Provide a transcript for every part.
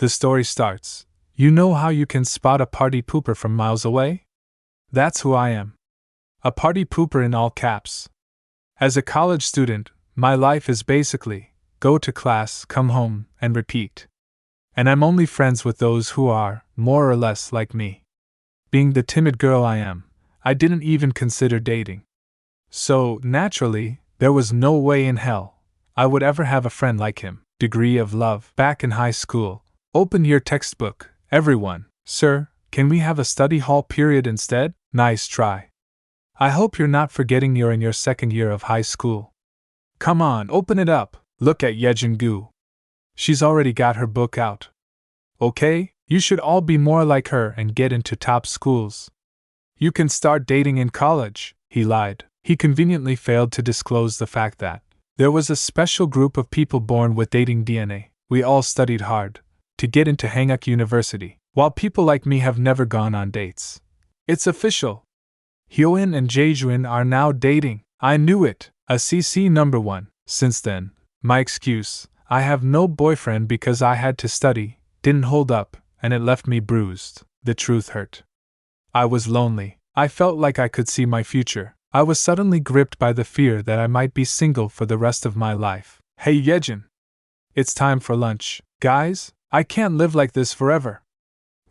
The story starts. You know how you can spot a party pooper from miles away? That's who I am. A party pooper in all caps. As a college student, my life is basically go to class, come home, and repeat. And I'm only friends with those who are, more or less, like me. Being the timid girl I am, I didn't even consider dating. So, naturally, there was no way in hell I would ever have a friend like him. Degree of love. Back in high school. Open your textbook, everyone. Sir, can we have a study hall period instead? Nice try. I hope you're not forgetting you're in your second year of high school. Come on, open it up. Look at Yejin Gu. She's already got her book out. Okay, you should all be more like her and get into top schools. You can start dating in college, he lied. He conveniently failed to disclose the fact that there was a special group of people born with dating DNA. We all studied hard to get into Hanguk University, while people like me have never gone on dates. It's official. Hyoin and Jaejuin are now dating. I knew it. A CC #1. Since then, my excuse, I have no boyfriend because I had to study, didn't hold up, and it left me bruised. The truth hurt. I was lonely. I felt like I could see my future. I was suddenly gripped by the fear that I might be single for the rest of my life. Hey Yejin! It's time for lunch. Guys, I can't live like this forever.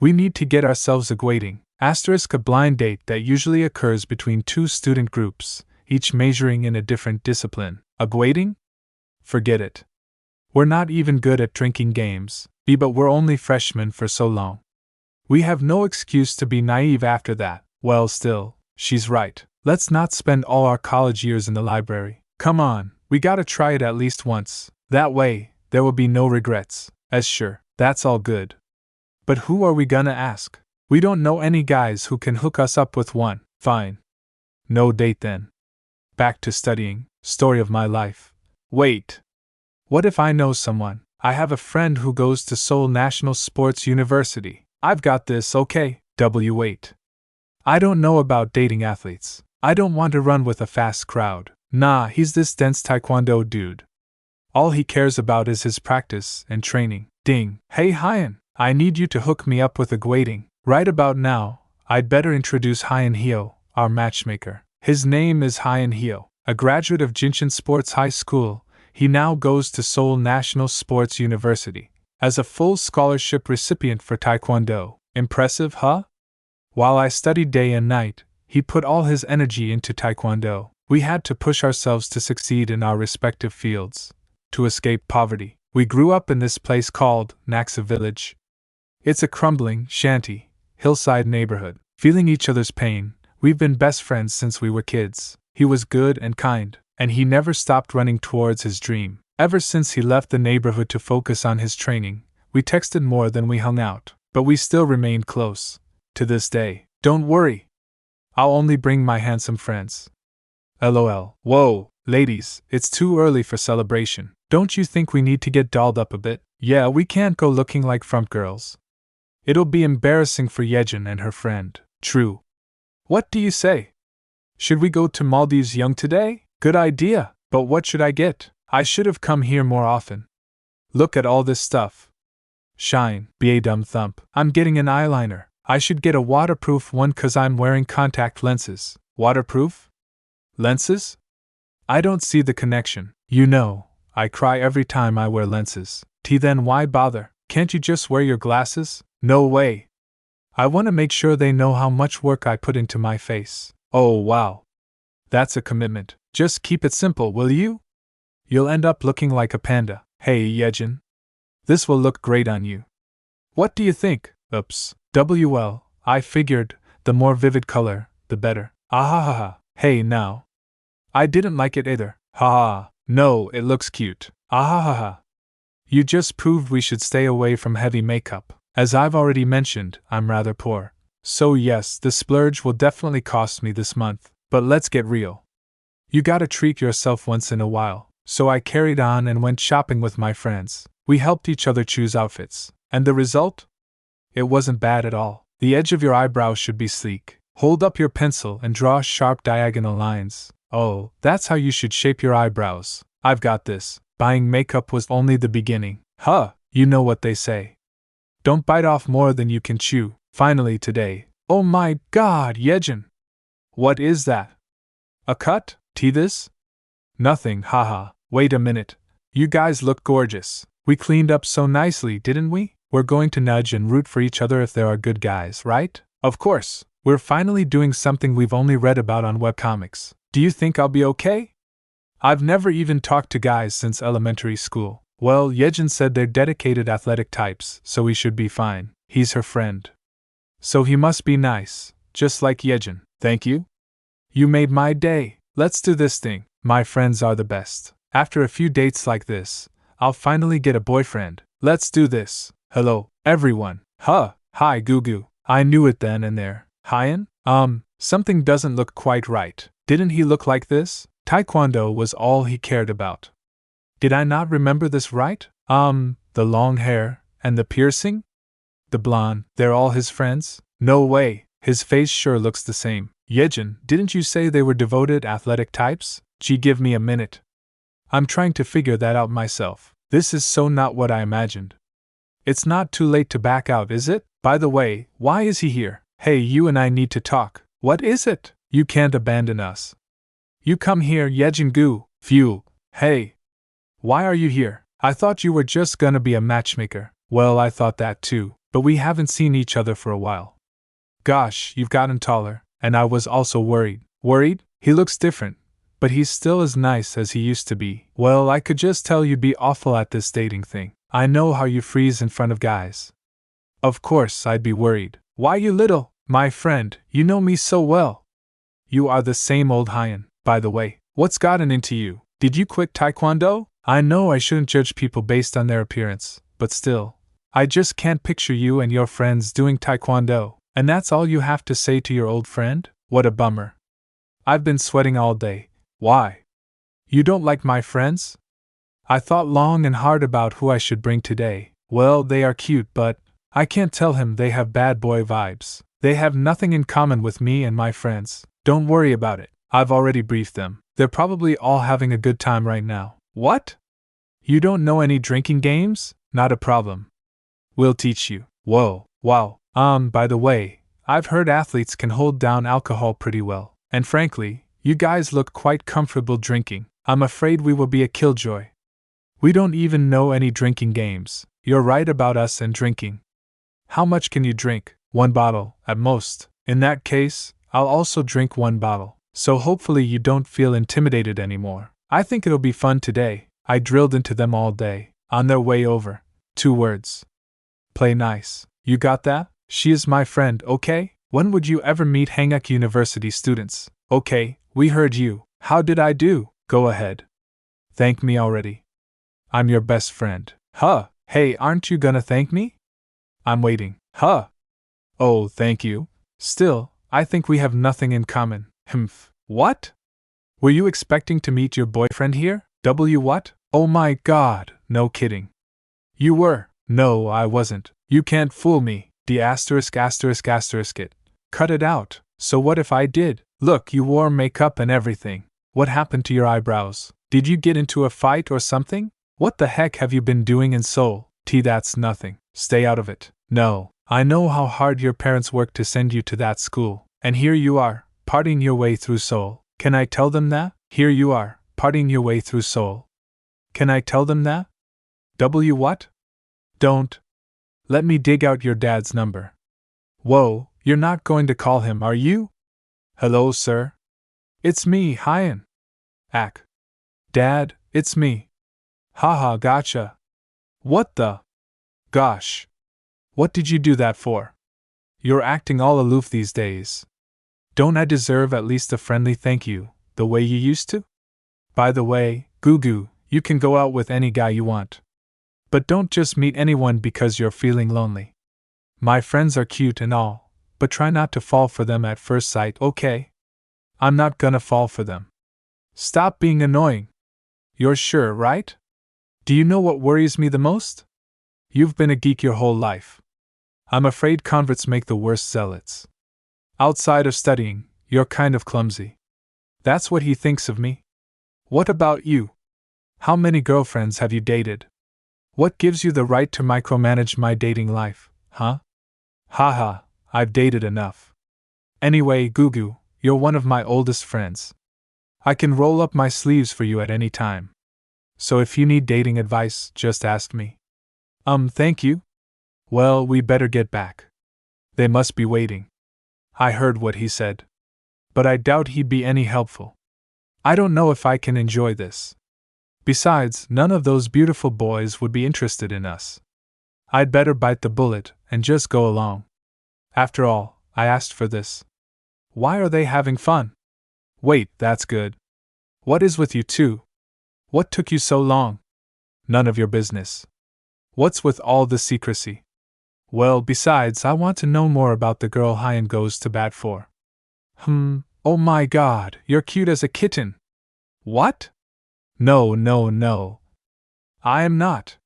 We need to get ourselves a gwating, *, a blind date that usually occurs between two student groups, each majoring in a different discipline. A gwating? Forget it. We're not even good at drinking games, but we're only freshmen for so long. We have no excuse to be naive after that. Well, still, she's right. Let's not spend all our college years in the library. Come on, we gotta try it at least once. That way, there will be no regrets. Sure, that's all good. But who are we gonna ask? We don't know any guys who can hook us up with one. Fine. No date then. Back to studying. Story of my life. Wait. What if I know someone? I have a friend who goes to Seoul National Sports University. I've got this, okay? Wait. I don't know about dating athletes. I don't want to run with a fast crowd. Nah, he's this dense taekwondo dude. All he cares about is his practice and training. Ding. Hey Hyan, I need you to hook me up with a gwating. Right about now, I'd better introduce Hyan Hyo, our matchmaker. His name is Hyan Hyo. A graduate of Jinshin Sports High School, he now goes to Seoul National Sports University as a full scholarship recipient for taekwondo. Impressive, huh? While I studied day and night, he put all his energy into taekwondo. We had to push ourselves to succeed in our respective fields. To escape poverty, we grew up in this place called Naksa Village. It's a crumbling, shanty, hillside neighborhood. Feeling each other's pain, we've been best friends since we were kids. He was good and kind, and he never stopped running towards his dream. Ever since he left the neighborhood to focus on his training, we texted more than we hung out, but we still remained close. To this day. Don't worry. I'll only bring my handsome friends. LOL. Whoa, ladies, it's too early for celebration. Don't you think we need to get dolled up a bit? Yeah, we can't go looking like frump girls. It'll be embarrassing for Yejin and her friend. True. What do you say? Should we go to Maldives Young today? Good idea, but what should I get? I should have come here more often. Look at all this stuff. Shine, ba dumb thump. I'm getting an eyeliner. I should get a waterproof one cause I'm wearing contact lenses. Waterproof? Lenses? I don't see the connection. You know, I cry every time I wear lenses. Then why bother? Can't you just wear your glasses? No way. I want to make sure they know how much work I put into my face. Oh wow. That's a commitment. Just keep it simple, will you? You'll end up looking like a panda. Hey Yejin. This will look great on you. What do you think? Oops. Well, I figured, the more vivid color, the better. Ahahaha. Hey now. I didn't like it either. Haha. No, it looks cute. Ahahaha. You just proved we should stay away from heavy makeup. As I've already mentioned, I'm rather poor. So yes, the splurge will definitely cost me this month. But let's get real. You gotta treat yourself once in a while. So I carried on and went shopping with my friends. We helped each other choose outfits. And the result? It wasn't bad at all. The edge of your eyebrow should be sleek. Hold up your pencil and draw sharp diagonal lines. Oh, that's how you should shape your eyebrows. I've got this. Buying makeup was only the beginning. Huh, you know what they say. Don't bite off more than you can chew. Finally today. Oh my god, Yejin! What is that? A cut? This? Nothing, haha. Wait a minute. You guys look gorgeous. We cleaned up so nicely, didn't we? We're going to nudge and root for each other if there are good guys, right? Of course. We're finally doing something we've only read about on webcomics. Do you think I'll be okay? I've never even talked to guys since elementary school. Well, Yejin said they're dedicated athletic types, so we should be fine. He's her friend. So he must be nice, just like Yejin. Thank you. You made my day. Let's do this thing. My friends are the best. After a few dates like this, I'll finally get a boyfriend. Let's do this. Hello, everyone. Huh. Hi, Gugu. I knew it then and there. Hyan? Something doesn't look quite right. Didn't he look like this? Taekwondo was all he cared about. Did I not remember this right? The long hair, and the piercing? The blonde, they're all his friends? No way, his face sure looks the same. Yejin, didn't you say they were devoted athletic types? Gee, give me a minute. I'm trying to figure that out myself. This is so not what I imagined. It's not too late to back out, is it? By the way, why is he here? Hey, you and I need to talk. What is it? You can't abandon us. You come here, Yejin Gu. Phew. Hey. Why are you here? I thought you were just gonna be a matchmaker. Well, I thought that too, but we haven't seen each other for a while. Gosh, you've gotten taller, and I was also worried. Worried? He looks different, but he's still as nice as he used to be. Well, I could just tell you'd be awful at this dating thing. I know how you freeze in front of guys. Of course, I'd be worried. Why, you little, my friend, you know me so well. You are the same old Hyan. By the way, what's gotten into you? Did you quit Taekwondo? I know I shouldn't judge people based on their appearance, but still, I just can't picture you and your friends doing Taekwondo, and that's all you have to say to your old friend? What a bummer. I've been sweating all day. Why? You don't like my friends? I thought long and hard about who I should bring today. Well, they are cute, but I can't tell him they have bad boy vibes. They have nothing in common with me and my friends. Don't worry about it. I've already briefed them. They're probably all having a good time right now. What? You don't know any drinking games? Not a problem. We'll teach you. Whoa, wow. By the way, I've heard athletes can hold down alcohol pretty well. And frankly, you guys look quite comfortable drinking. I'm afraid we will be a killjoy. We don't even know any drinking games. You're right about us and drinking. How much can you drink? 1 bottle, at most. In that case, I'll also drink 1 bottle. So hopefully you don't feel intimidated anymore. I think it'll be fun today. I drilled into them all day. On their way over. 2 words. Play nice. You got that? She is my friend, okay? When would you ever meet Hanguk University students? Okay, we heard you. How did I do? Go ahead. Thank me already. I'm your best friend. Huh, hey, aren't you gonna thank me? I'm waiting. Huh. Oh, thank you. Still, I think we have nothing in common. Humph. What? Were you expecting to meet your boyfriend here? What? Oh my god, no kidding. You were. No, I wasn't. You can't fool me. The asterisk it. Cut it out. So what if I did? Look, you wore makeup and everything. What happened to your eyebrows? Did you get into a fight or something? What the heck have you been doing in Seoul? That's nothing. Stay out of it. No, I know how hard your parents worked to send you to that school. And here you are, partying your way through Seoul. Can I tell them that? Here you are, partying your way through Seoul. Can I tell them that? What? Don't. Let me dig out your dad's number. Whoa, you're not going to call him, are you? Hello, sir? It's me, Hyan. Ack. Dad, it's me. Haha, gotcha. What the? Gosh. What did you do that for? You're acting all aloof these days. Don't I deserve at least a friendly thank you, the way you used to? By the way, Gugu, you can go out with any guy you want. But don't just meet anyone because you're feeling lonely. My friends are cute and all, but try not to fall for them at first sight, okay? I'm not gonna fall for them. Stop being annoying. You're sure, right? Do you know what worries me the most? You've been a geek your whole life. I'm afraid converts make the worst zealots. Outside of studying, you're kind of clumsy. That's what he thinks of me. What about you? How many girlfriends have you dated? What gives you the right to micromanage my dating life, huh? Haha, I've dated enough. Anyway, Gugu, you're one of my oldest friends. I can roll up my sleeves for you at any time. So if you need dating advice, just ask me. Thank you? Well, we better get back. They must be waiting. I heard what he said. But I doubt he'd be any helpful. I don't know if I can enjoy this. Besides, none of those beautiful boys would be interested in us. I'd better bite the bullet and just go along. After all, I asked for this. Why are they having fun? Wait, that's good. What is with you two? What took you so long? None of your business. What's with all the secrecy? Well, besides, I want to know more about the girl Hyan goes to bat for. Oh my god, you're cute as a kitten. What? No, no, no. I am not.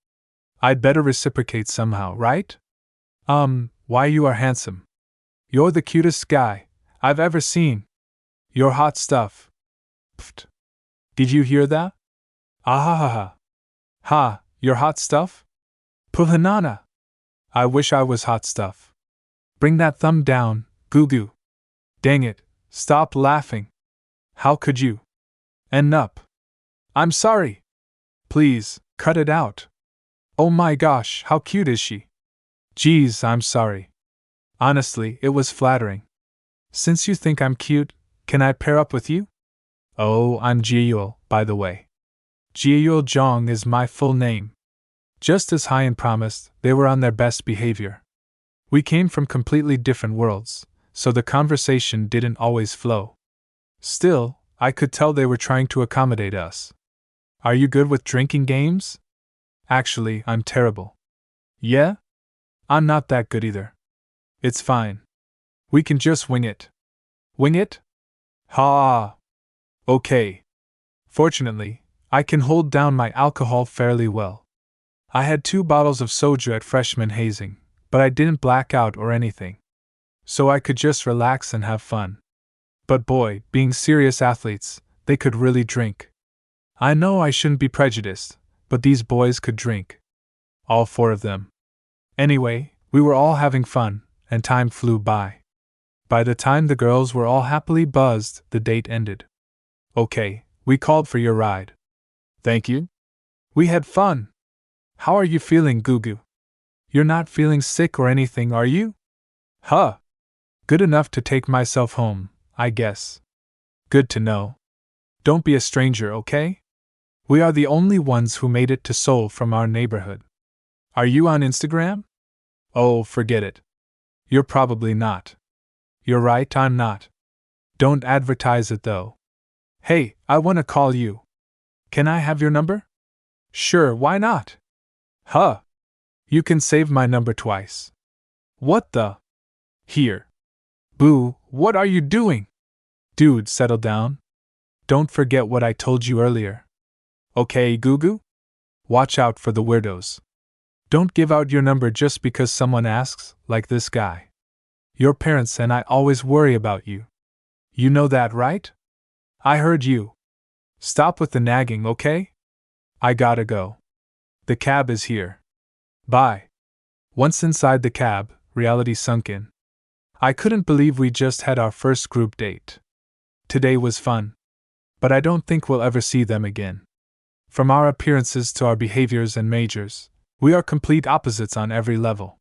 I'd better reciprocate somehow, right? Why you are handsome. You're the cutest guy I've ever seen. You're hot stuff. Pfft. Did you hear that? Ahahaha. Ha, you're hot stuff? Puhanana. I wish I was hot stuff. Bring that thumb down, Gugu. Dang it, stop laughing. How could you? And up. I'm sorry. Please, cut it out. Oh my gosh, how cute is she? Geez, I'm sorry. Honestly, it was flattering. Since you think I'm cute, can I pair up with you? Oh, I'm Jieyul, by the way. Jieyul Zhang is my full name. Just as Hyan promised, they were on their best behavior. We came from completely different worlds, so the conversation didn't always flow. Still, I could tell they were trying to accommodate us. Are you good with drinking games? Actually, I'm terrible. Yeah? I'm not that good either. It's fine. We can just wing it. Wing it? Ha! Okay. Fortunately, I can hold down my alcohol fairly well. I had 2 bottles of soju at freshman hazing, but I didn't black out or anything. So I could just relax and have fun. But boy, being serious athletes, they could really drink. I know I shouldn't be prejudiced, but these boys could drink. All 4 of them. Anyway, we were all having fun, and time flew by. By the time the girls were all happily buzzed, the date ended. Okay, we called for your ride. Thank you. We had fun. How are you feeling, Gugu? You're not feeling sick or anything, are you? Huh. Good enough to take myself home, I guess. Good to know. Don't be a stranger, okay? We are the only ones who made it to Seoul from our neighborhood. Are you on Instagram? Oh, forget it. You're probably not. You're right, I'm not. Don't advertise it though. Hey, I want to call you. Can I have your number? Sure, why not? Huh. You can save my number twice. What the? Here. Boo, what are you doing? Dude, settle down. Don't forget what I told you earlier. Okay, Gugu? Watch out for the weirdos. Don't give out your number just because someone asks, like this guy. Your parents and I always worry about you. You know that, right? I heard you. Stop with the nagging, okay? I gotta go. The cab is here. Bye. Once inside the cab, reality sunk in. I couldn't believe we just had our first group date. Today was fun. But I don't think we'll ever see them again. From our appearances to our behaviors and majors, we are complete opposites on every level.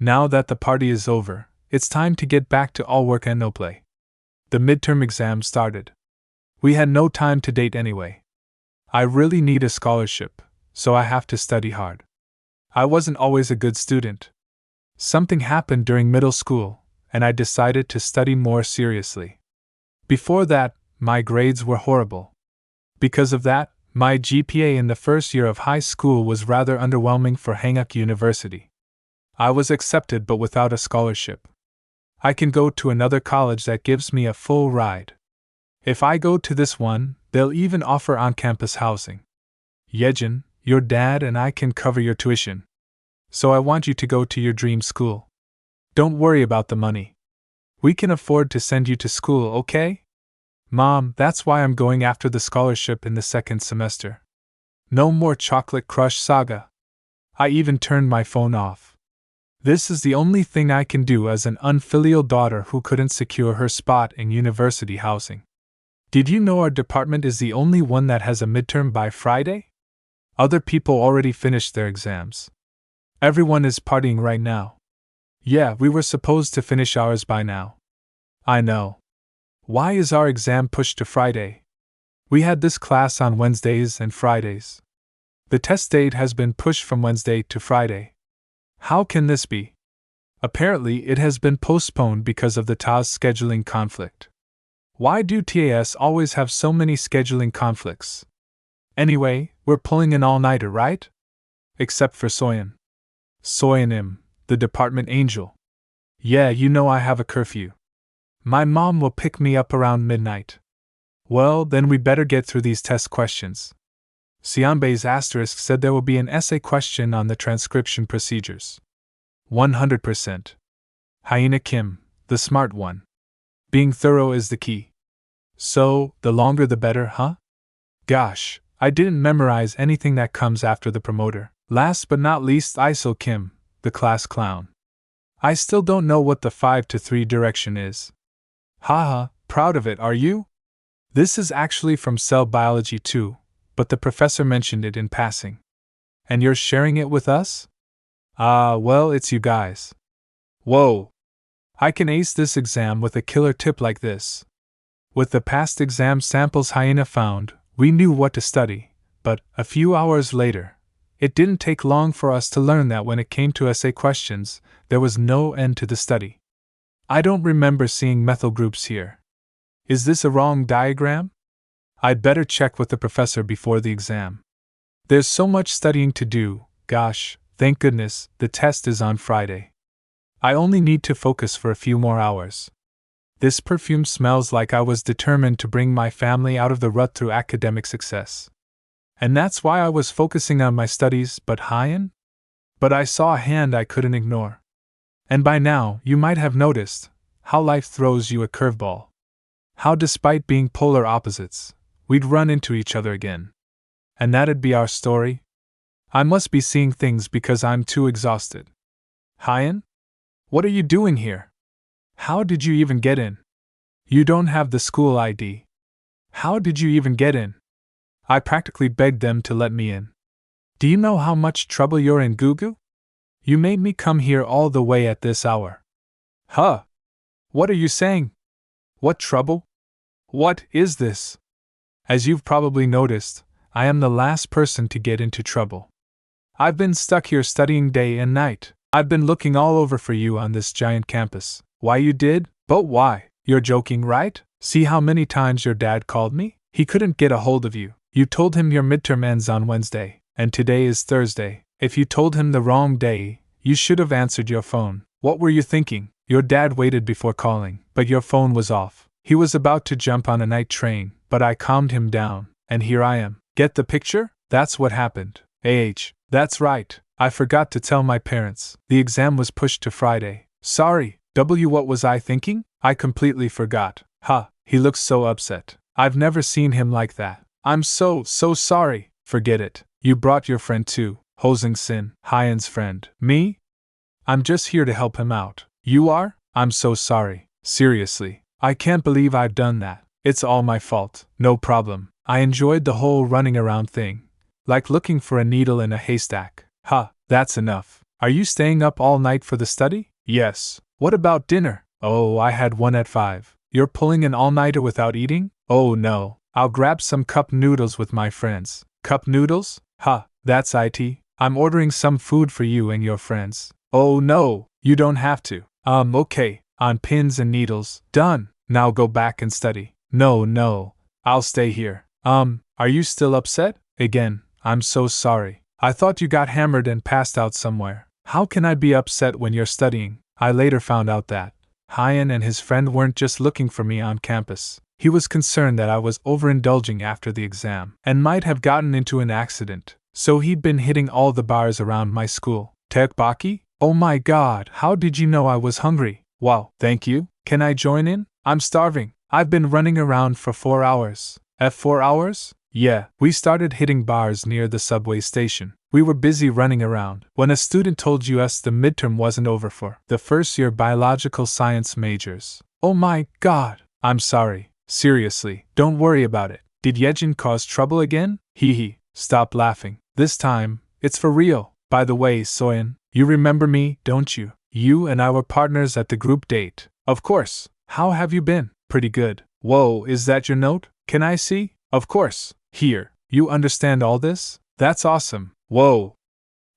Now that the party is over, it's time to get back to all work and no play. The midterm exam started. We had no time to date anyway. I really need a scholarship, so I have to study hard. I wasn't always a good student. Something happened during middle school, and I decided to study more seriously. Before that, my grades were horrible. Because of that, my GPA in the first year of high school was rather underwhelming for Hanguk University. I was accepted but without a scholarship. I can go to another college that gives me a full ride. If I go to this one, they'll even offer on-campus housing. Yejin, your dad and I can cover your tuition. So I want you to go to your dream school. Don't worry about the money. We can afford to send you to school, okay? Mom, that's why I'm going after the scholarship in the second semester. No more chocolate crush saga. I even turned my phone off. This is the only thing I can do as an unfilial daughter who couldn't secure her spot in university housing. Did you know our department is the only one that has a midterm by Friday? Other people already finished their exams. Everyone is partying right now. Yeah, we were supposed to finish ours by now. I know. Why is our exam pushed to Friday? We had this class on Wednesdays and Fridays. The test date has been pushed from Wednesday to Friday. How can this be? Apparently, it has been postponed because of the TAS scheduling conflict. Why do TAS always have so many scheduling conflicts? Anyway, we're pulling an all-nighter, right? Except for Soyeon. Soyeonim, the department angel. Yeah, you know I have a curfew. My mom will pick me up around midnight. Well, then we better get through these test questions. Sionbei's asterisk said there will be an essay question on the transcription procedures. 100%. Hyena Kim, the smart one. Being thorough is the key. So, the longer the better, huh? Gosh, I didn't memorize anything that comes after the promoter. Last but not least, Isol Kim, the class clown. I still don't know what the 5-3 direction is. Haha, proud of it, are you? This is actually from cell biology too, but the professor mentioned it in passing. And you're sharing it with us? Well, it's you guys. Whoa! I can ace this exam with a killer tip like this. With the past exam samples Hyena found, we knew what to study, but, a few hours later, it didn't take long for us to learn that when it came to essay questions, there was no end to the study. I don't remember seeing methyl groups here. Is this a wrong diagram? I'd better check with the professor before the exam. There's so much studying to do, gosh, thank goodness, the test is on Friday. I only need to focus for a few more hours. This perfume smells like I was determined to bring my family out of the rut through academic success. And that's why I was focusing on my studies, but Hyen? But I saw a hand I couldn't ignore. And by now, you might have noticed how life throws you a curveball. How despite being polar opposites, we'd run into each other again. And that'd be our story? I must be seeing things because I'm too exhausted. Hyen? What are you doing here? How did you even get in? You don't have the school ID. How did you even get in? I practically begged them to let me in. Do you know how much trouble you're in, Gugu? You made me come here all the way at this hour. Huh? What are you saying? What trouble? What is this? As you've probably noticed, I am the last person to get into trouble. I've been stuck here studying day and night. I've been looking all over for you on this giant campus. Why you did? But why? You're joking, right? See how many times your dad called me? He couldn't get a hold of you. You told him your midterm ends on Wednesday, and today is Thursday. If you told him the wrong day, you should have answered your phone. What were you thinking? Your dad waited before calling, but your phone was off. He was about to jump on a night train, but I calmed him down, and here I am. Get the picture? That's what happened. That's right. I forgot to tell my parents. The exam was pushed to Friday. Sorry. What was I thinking? I completely forgot. He looks so upset. I've never seen him like that. I'm so sorry. Forget it. You brought your friend too, Hosing Sin, Hyen's friend. Me? I'm just here to help him out. You are? I'm so sorry. Seriously. I can't believe I've done that. It's all my fault. No problem. I enjoyed the whole running around thing. Like looking for a needle in a haystack. That's enough. Are you staying up all night for the study? Yes. What about dinner? Oh, I had one at 5. You're pulling an all-nighter without eating? Oh no. I'll grab some cup noodles with my friends. Cup noodles? That's it. I'm ordering some food for you and your friends. Oh no, you don't have to. Okay. On pins and needles. Done. Now go back and study. No. I'll stay here. Are you still upset? Again, I'm so sorry. I thought you got hammered and passed out somewhere. How can I be upset when you're studying? I later found out that Hyen and his friend weren't just looking for me on campus. He was concerned that I was overindulging after the exam and might have gotten into an accident, so he'd been hitting all the bars around my school. Tekbaki? Oh my god, how did you know I was hungry? Wow, thank you. Can I join in? I'm starving. I've been running around for 4 hours. 4 hours? Yeah, we started hitting bars near the subway station. We were busy running around when a student told us the midterm wasn't over for the first year biological science majors. Oh my god! I'm sorry. Seriously, don't worry about it. Did Yejin cause trouble again? Hee hee. Stop laughing. This time, it's for real. By the way, Soyeon, you remember me, don't you? You and I were partners at the group date. Of course. How have you been? Pretty good. Whoa, is that your note? Can I see? Of course. Here. You understand all this? That's awesome. Whoa.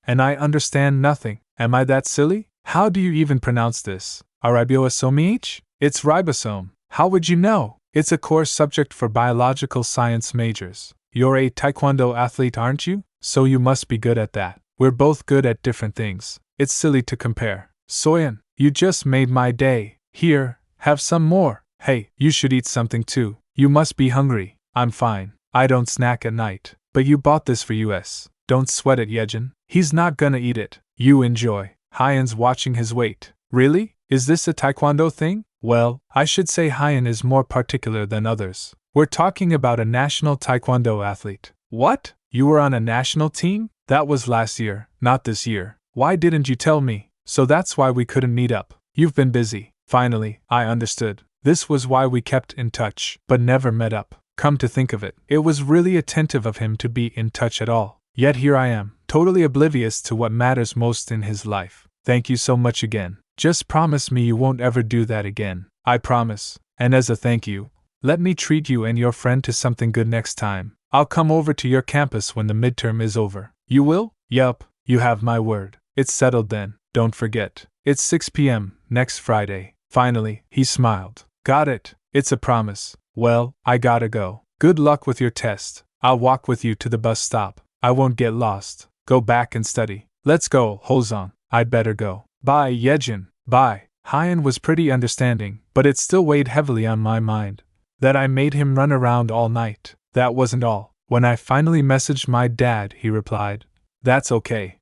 And I understand nothing. Am I that silly? How do you even pronounce this? Ribosome? It's ribosome. How would you know? It's a core subject for biological science majors. You're a taekwondo athlete, aren't you? So you must be good at that. We're both good at different things. It's silly to compare. Soyeon, you just made my day. Here, have some more. Hey, you should eat something too. You must be hungry. I'm fine. I don't snack at night. But you bought this for us. Don't sweat it, Yejin. He's not gonna eat it. You enjoy. Hyen's watching his weight. Really? Is this a taekwondo thing? Well, I should say Hyen is more particular than others. We're talking about a national taekwondo athlete. What? You were on a national team? That was last year, not this year. Why didn't you tell me? So that's why we couldn't meet up. You've been busy. Finally, I understood. This was why we kept in touch, but never met up. Come to think of it, it was really attentive of him to be in touch at all. Yet here I am, totally oblivious to what matters most in his life. Thank you so much again. Just promise me you won't ever do that again. I promise. And as a thank you, let me treat you and your friend to something good next time. I'll come over to your campus when the midterm is over. You will? Yup, you have my word. It's settled then. Don't forget. It's 6 p.m. next Friday. Finally, he smiled. Got it. It's a promise. Well, I gotta go. Good luck with your test. I'll walk with you to the bus stop. I won't get lost. Go back and study. Let's go, Hozon. I'd better go. Bye, Yejin. Bye. Hyen was pretty understanding, but it still weighed heavily on my mind that I made him run around all night. That wasn't all. When I finally messaged my dad, he replied, "That's okay."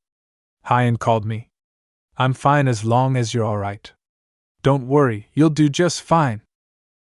Hyen called me. "I'm fine as long as you're alright. Don't worry, you'll do just fine."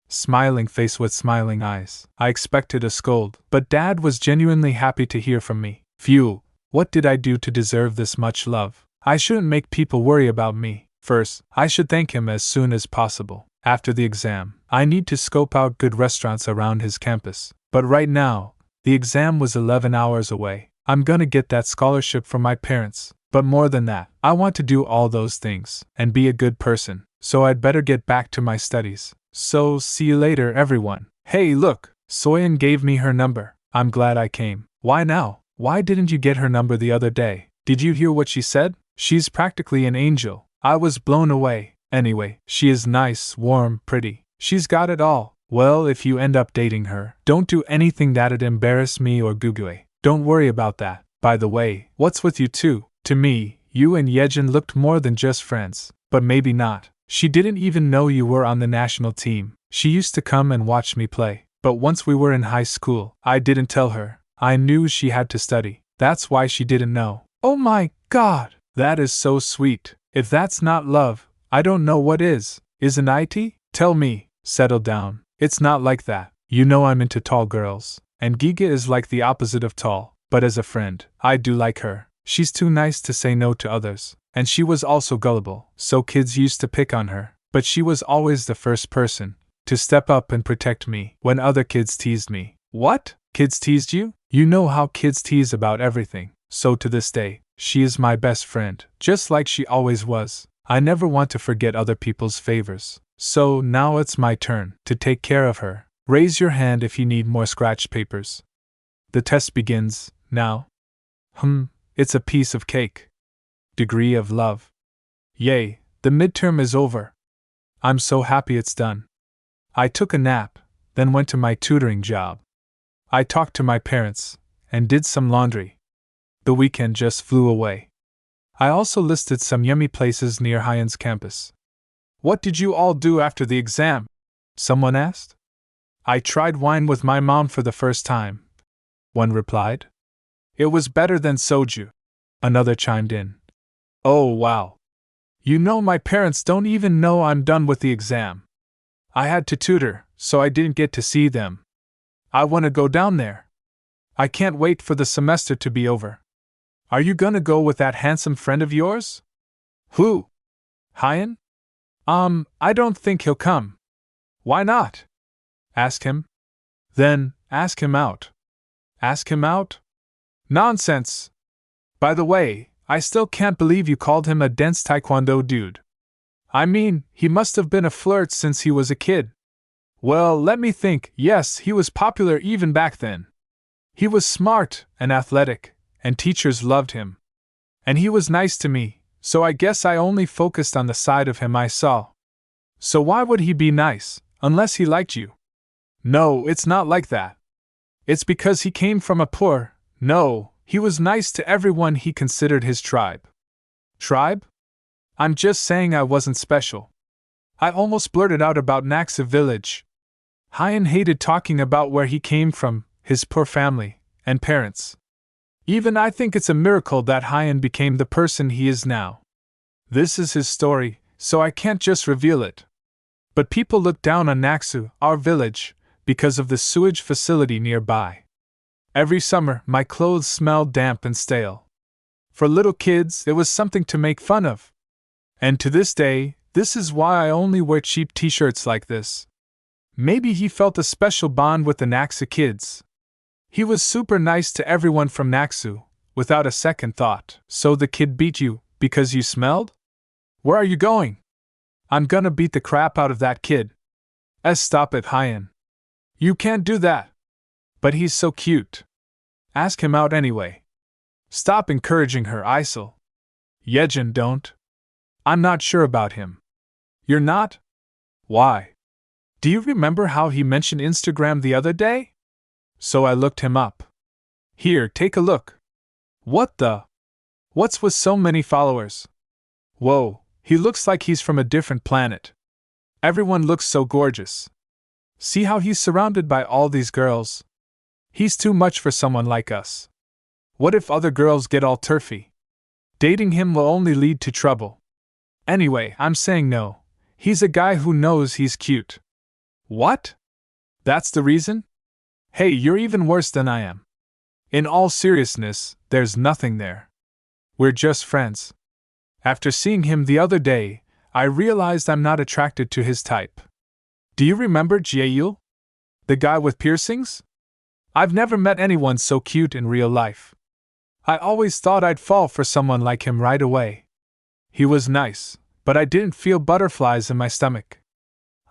Smiling face with smiling eyes. I expected a scold, but Dad was genuinely happy to hear from me. Phew, what did I do to deserve this much love? I shouldn't make people worry about me. First, I should thank him as soon as possible. After the exam, I need to scope out good restaurants around his campus. But right now, the exam was 11 hours away. I'm gonna get that scholarship from my parents. But more than that, I want to do all those things and be a good person. So I'd better get back to my studies. So, see you later, everyone. Hey, look, Soyeon gave me her number. I'm glad I came. Why now? Why didn't you get her number the other day? Did you hear what she said? She's practically an angel. I was blown away. Anyway, she is nice, warm, pretty. She's got it all. Well, if you end up dating her, don't do anything that'd embarrass me or Gugue. Don't worry about that. By the way, what's with you two? To me, you and Yejin looked more than just friends. But maybe not. She didn't even know you were on the national team. She used to come and watch me play. But once we were in high school, I didn't tell her. I knew she had to study. That's why she didn't know. Oh my God! That is so sweet. If that's not love, I don't know what is. Isn't it? Tell me. Settle down. It's not like that. You know I'm into tall girls. And Giga is like the opposite of tall. But as a friend, I do like her. She's too nice to say no to others. And she was also gullible, so kids used to pick on her. But she was always the first person to step up and protect me when other kids teased me. What? Kids teased you? You know how kids tease about everything. So to this day, she is my best friend, just like she always was. I never want to forget other people's favors. So now it's my turn to take care of her. Raise your hand if you need more scratch papers. The test begins now. It's a piece of cake. Degree of love. Yay, the midterm is over. I'm so happy it's done. I took a nap, then went to my tutoring job. I talked to my parents, and did some laundry. The weekend just flew away. I also listed some yummy places near Hyen's campus. What did you all do after the exam? Someone asked. I tried wine with my mom for the first time. One replied. It was better than soju. Another chimed in. Oh wow. You know my parents don't even know I'm done with the exam. I had to tutor, so I didn't get to see them. I want to go down there. I can't wait for the semester to be over. Are you gonna go with that handsome friend of yours? Who? Hyan? I don't think he'll come. Why not? Ask him. Then, ask him out. Ask him out? Nonsense! By the way, I still can't believe you called him a dense taekwondo dude. I mean, he must have been a flirt since he was a kid. Well, let me think. Yes, he was popular even back then. He was smart and athletic, and teachers loved him. And he was nice to me, so I guess I only focused on the side of him I saw. So why would he be nice, unless he liked you? No, it's not like that. It's because he came from a poor. No, he was nice to everyone he considered his tribe. Tribe? I'm just saying I wasn't special. I almost blurted out about Naxa village. Hyan hated talking about where he came from, his poor family, and parents. Even I think it's a miracle that Hyan became the person he is now. This is his story, so I can't just reveal it. But people look down on Naxu, our village, because of the sewage facility nearby. Every summer, my clothes smelled damp and stale. For little kids, it was something to make fun of. And to this day, this is why I only wear cheap t-shirts like this. Maybe he felt a special bond with the Naxu kids. He was super nice to everyone from Naxu, without a second thought. So the kid beat you, because you smelled? Where are you going? I'm gonna beat the crap out of that kid. Stop it, Hyan. You can't do that. But he's so cute. Ask him out anyway. Stop encouraging her, Isel. Yejin, don't. I'm not sure about him. You're not? Why? Do you remember how he mentioned Instagram the other day? So I looked him up. Here, take a look. What the? What's with so many followers? Whoa, he looks like he's from a different planet. Everyone looks so gorgeous. See how he's surrounded by all these girls? He's too much for someone like us. What if other girls get all turfy? Dating him will only lead to trouble. Anyway, I'm saying no. He's a guy who knows he's cute. What? That's the reason? Hey, you're even worse than I am. In all seriousness, there's nothing there. We're just friends. After seeing him the other day, I realized I'm not attracted to his type. Do you remember Jaeil? The guy with piercings? I've never met anyone so cute in real life. I always thought I'd fall for someone like him right away. He was nice, but I didn't feel butterflies in my stomach.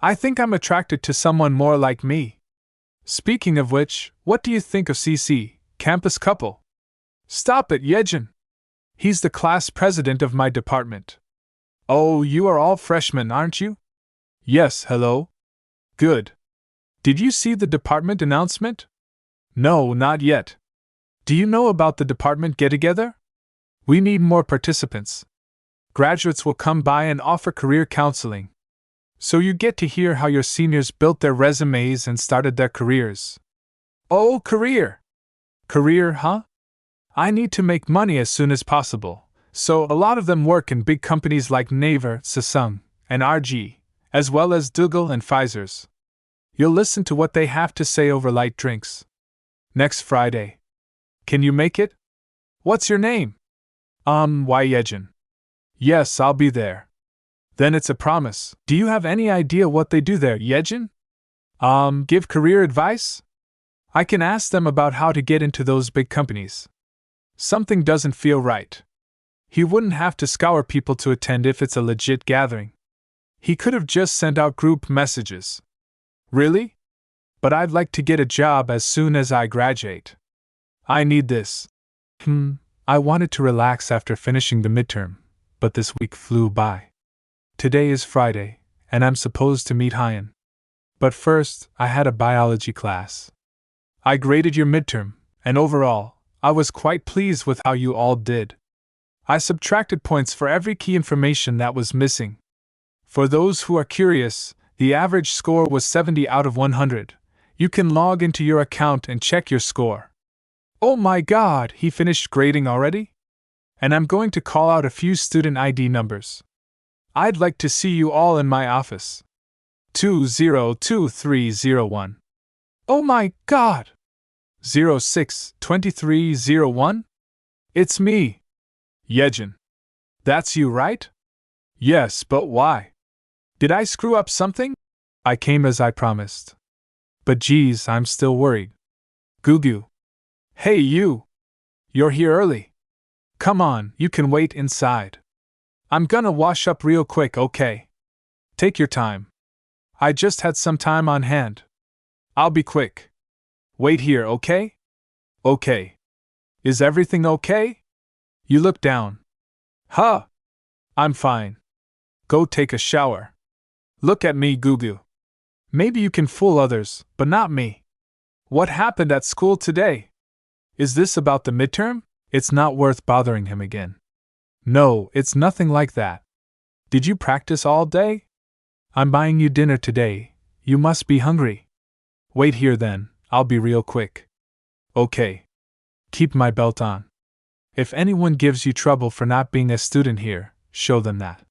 I think I'm attracted to someone more like me. Speaking of which, what do you think of CC, campus couple? Stop it, Yejin. He's the class president of my department. Oh, you are all freshmen, aren't you? Yes, hello. Good. Did you see the department announcement? No, not yet. Do you know about the department get-together? We need more participants. Graduates will come by and offer career counseling. So you get to hear how your seniors built their resumes and started their careers. Oh, career! Career, huh? I need to make money as soon as possible, so a lot of them work in big companies like Naver, Samsung, and RG, as well as Dougal and Pfizer's. You'll listen to what they have to say over light drinks. Next Friday. Can you make it? What's your name? Yejin. Yes, I'll be there. Then it's a promise. Do you have any idea what they do there, Yejin? Give career advice? I can ask them about how to get into those big companies. Something doesn't feel right. He wouldn't have to scour people to attend if it's a legit gathering. He could have just sent out group messages. Really? But I'd like to get a job as soon as I graduate. I need this. I wanted to relax after finishing the midterm, but this week flew by. Today is Friday, and I'm supposed to meet Hyan. But first, I had a biology class. I graded your midterm, and overall, I was quite pleased with how you all did. I subtracted points for every key information that was missing. For those who are curious, the average score was 70 out of 100. You can log into your account and check your score. Oh my god, he finished grading already? And I'm going to call out a few student ID numbers. I'd like to see you all in my office. 202301. Oh my god! 062301? It's me. Yejin. That's you, right? Yes, but why? Did I screw up something? I came as I promised. But geez, I'm still worried. Gugu. Hey, you! You're here early. Come on, you can wait inside. I'm gonna wash up real quick, okay? Take your time. I just had some time on hand. I'll be quick. Wait here, okay? Okay. Is everything okay? You look down. Huh? I'm fine. Go take a shower. Look at me, Gugu. Maybe you can fool others, but not me. What happened at school today? Is this about the midterm? It's not worth bothering him again. No, it's nothing like that. Did you practice all day? I'm buying you dinner today. You must be hungry. Wait here then, I'll be real quick. Okay. Keep my belt on. If anyone gives you trouble for not being a student here, show them that.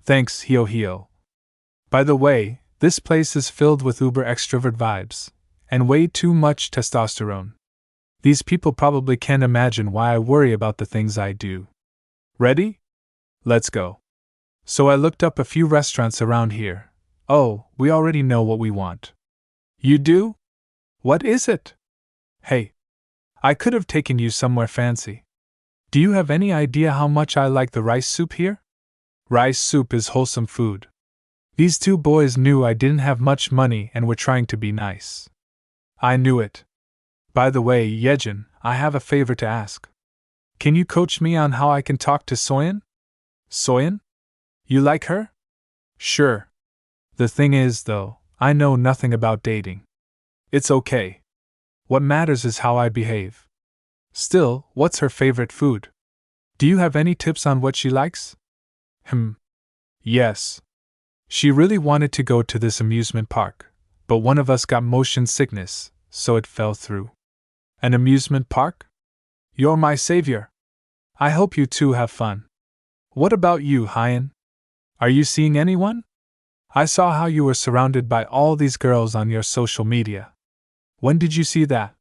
Thanks, Hio Hio. By the way, this place is filled with uber extrovert vibes, and way too much testosterone. These people probably can't imagine why I worry about the things I do. Ready? Let's go. So I looked up a few restaurants around here. Oh, we already know what we want. You do? What is it? Hey. I could have taken you somewhere fancy. Do you have any idea how much I like the rice soup here? Rice soup is wholesome food. These two boys knew I didn't have much money and were trying to be nice. I knew it. By the way, Yejin, I have a favor to ask. Can you coach me on how I can talk to Soyeon? Soyeon? You like her? Sure. The thing is, though, I know nothing about dating. It's okay. What matters is how I behave. Still, what's her favorite food? Do you have any tips on what she likes? Yes. She really wanted to go to this amusement park, but one of us got motion sickness, so it fell through. An amusement park? You're my savior. I hope you two have fun. What about you, Hyan? Are you seeing anyone? I saw how you were surrounded by all these girls on your social media. When did you see that?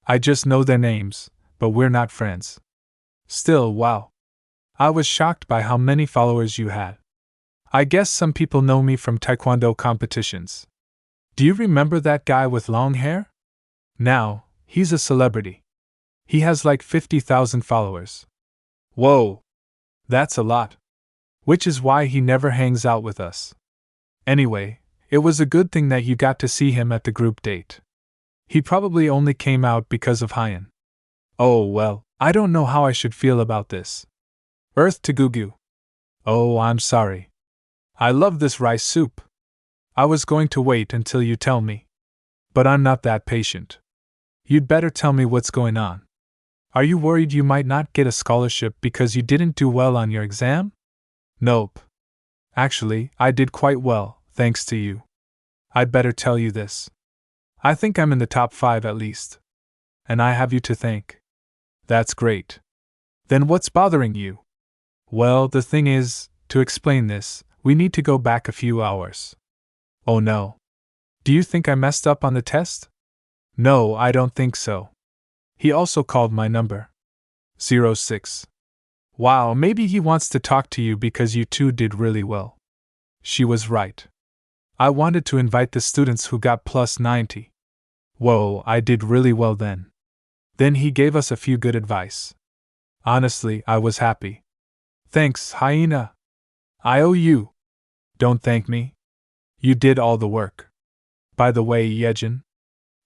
I just know their names, but we're not friends. Still, wow. I was shocked by how many followers you had. I guess some people know me from taekwondo competitions. Do you remember that guy with long hair? Now, he's a celebrity. He has like 50,000 followers. Whoa! That's a lot. Which is why he never hangs out with us. Anyway, it was a good thing that you got to see him at the group date. He probably only came out because of Hyan. Oh well, I don't know how I should feel about this. Earth to Gugu. Oh, I'm sorry. I love this rice soup. I was going to wait until you tell me. But I'm not that patient. You'd better tell me what's going on. Are you worried you might not get a scholarship because you didn't do well on your exam? Nope. Actually, I did quite well, thanks to you. I'd better tell you this. I think I'm in the top 5 at least. And I have you to thank. That's great. Then what's bothering you? Well, the thing is, to explain this, we need to go back a few hours. Oh no. Do you think I messed up on the test? No, I don't think so. He also called my number. 06. Wow, maybe he wants to talk to you because you two did really well. She was right. I wanted to invite the students who got plus 90. Whoa, I did really well then. Then he gave us a few good advice. Honestly, I was happy. Thanks, Hyena. I owe you. Don't thank me. You did all the work. By the way, Yejin.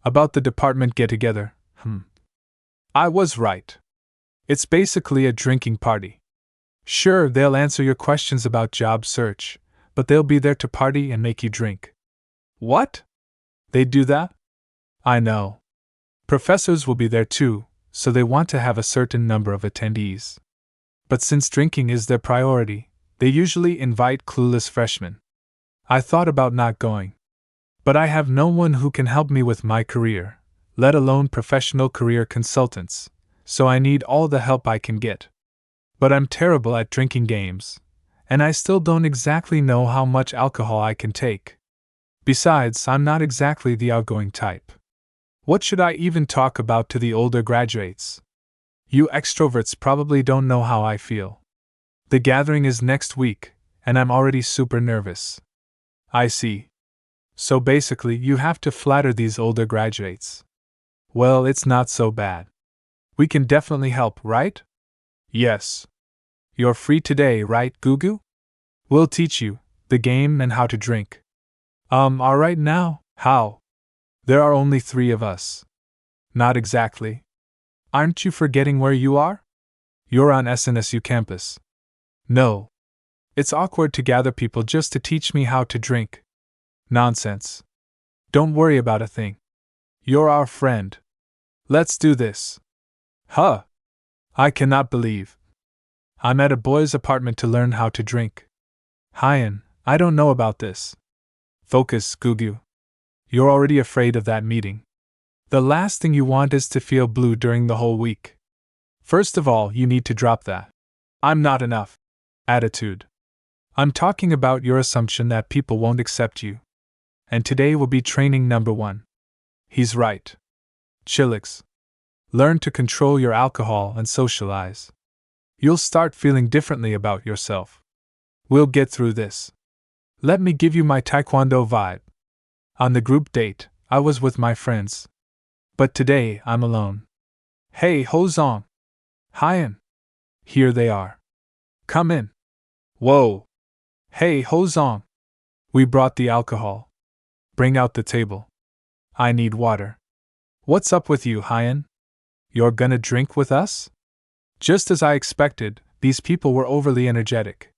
About the department get-together, I was right. It's basically a drinking party. Sure, they'll answer your questions about job search, but they'll be there to party and make you drink. What? They do that? I know. Professors will be there too, so they want to have a certain number of attendees. But since drinking is their priority, they usually invite clueless freshmen. I thought about not going. But I have no one who can help me with my career, let alone professional career consultants, so I need all the help I can get. But I'm terrible at drinking games, and I still don't exactly know how much alcohol I can take. Besides, I'm not exactly the outgoing type. What should I even talk about to the older graduates? You extroverts probably don't know how I feel. The gathering is next week, and I'm already super nervous. I see. So basically, you have to flatter these older graduates. Well, it's not so bad. We can definitely help, right? Yes. You're free today, right, Gugu? We'll teach you the game and how to drink. Alright now, how? There are only 3 of us. Not exactly. Aren't you forgetting where you are? You're on SNSU campus. No. It's awkward to gather people just to teach me how to drink. Nonsense. Don't worry about a thing. You're our friend. Let's do this. Huh. I cannot believe. I'm at a boy's apartment to learn how to drink. Hyan, I don't know about this. Focus, Gugu. You're already afraid of that meeting. The last thing you want is to feel blue during the whole week. First of all, you need to drop that "I'm not enough" attitude. I'm talking about your assumption that people won't accept you. And today will be training number 1. He's right. Chillax. Learn to control your alcohol and socialize. You'll start feeling differently about yourself. We'll get through this. Let me give you my taekwondo vibe. On the group date, I was with my friends. But today, I'm alone. Hey, Hozong. Hyan. Here they are. Come in. Whoa. Hey, Hozong. We brought the alcohol. Bring out the table. I need water. What's up with you, Hyan? You're gonna drink with us? Just as I expected, these people were overly energetic.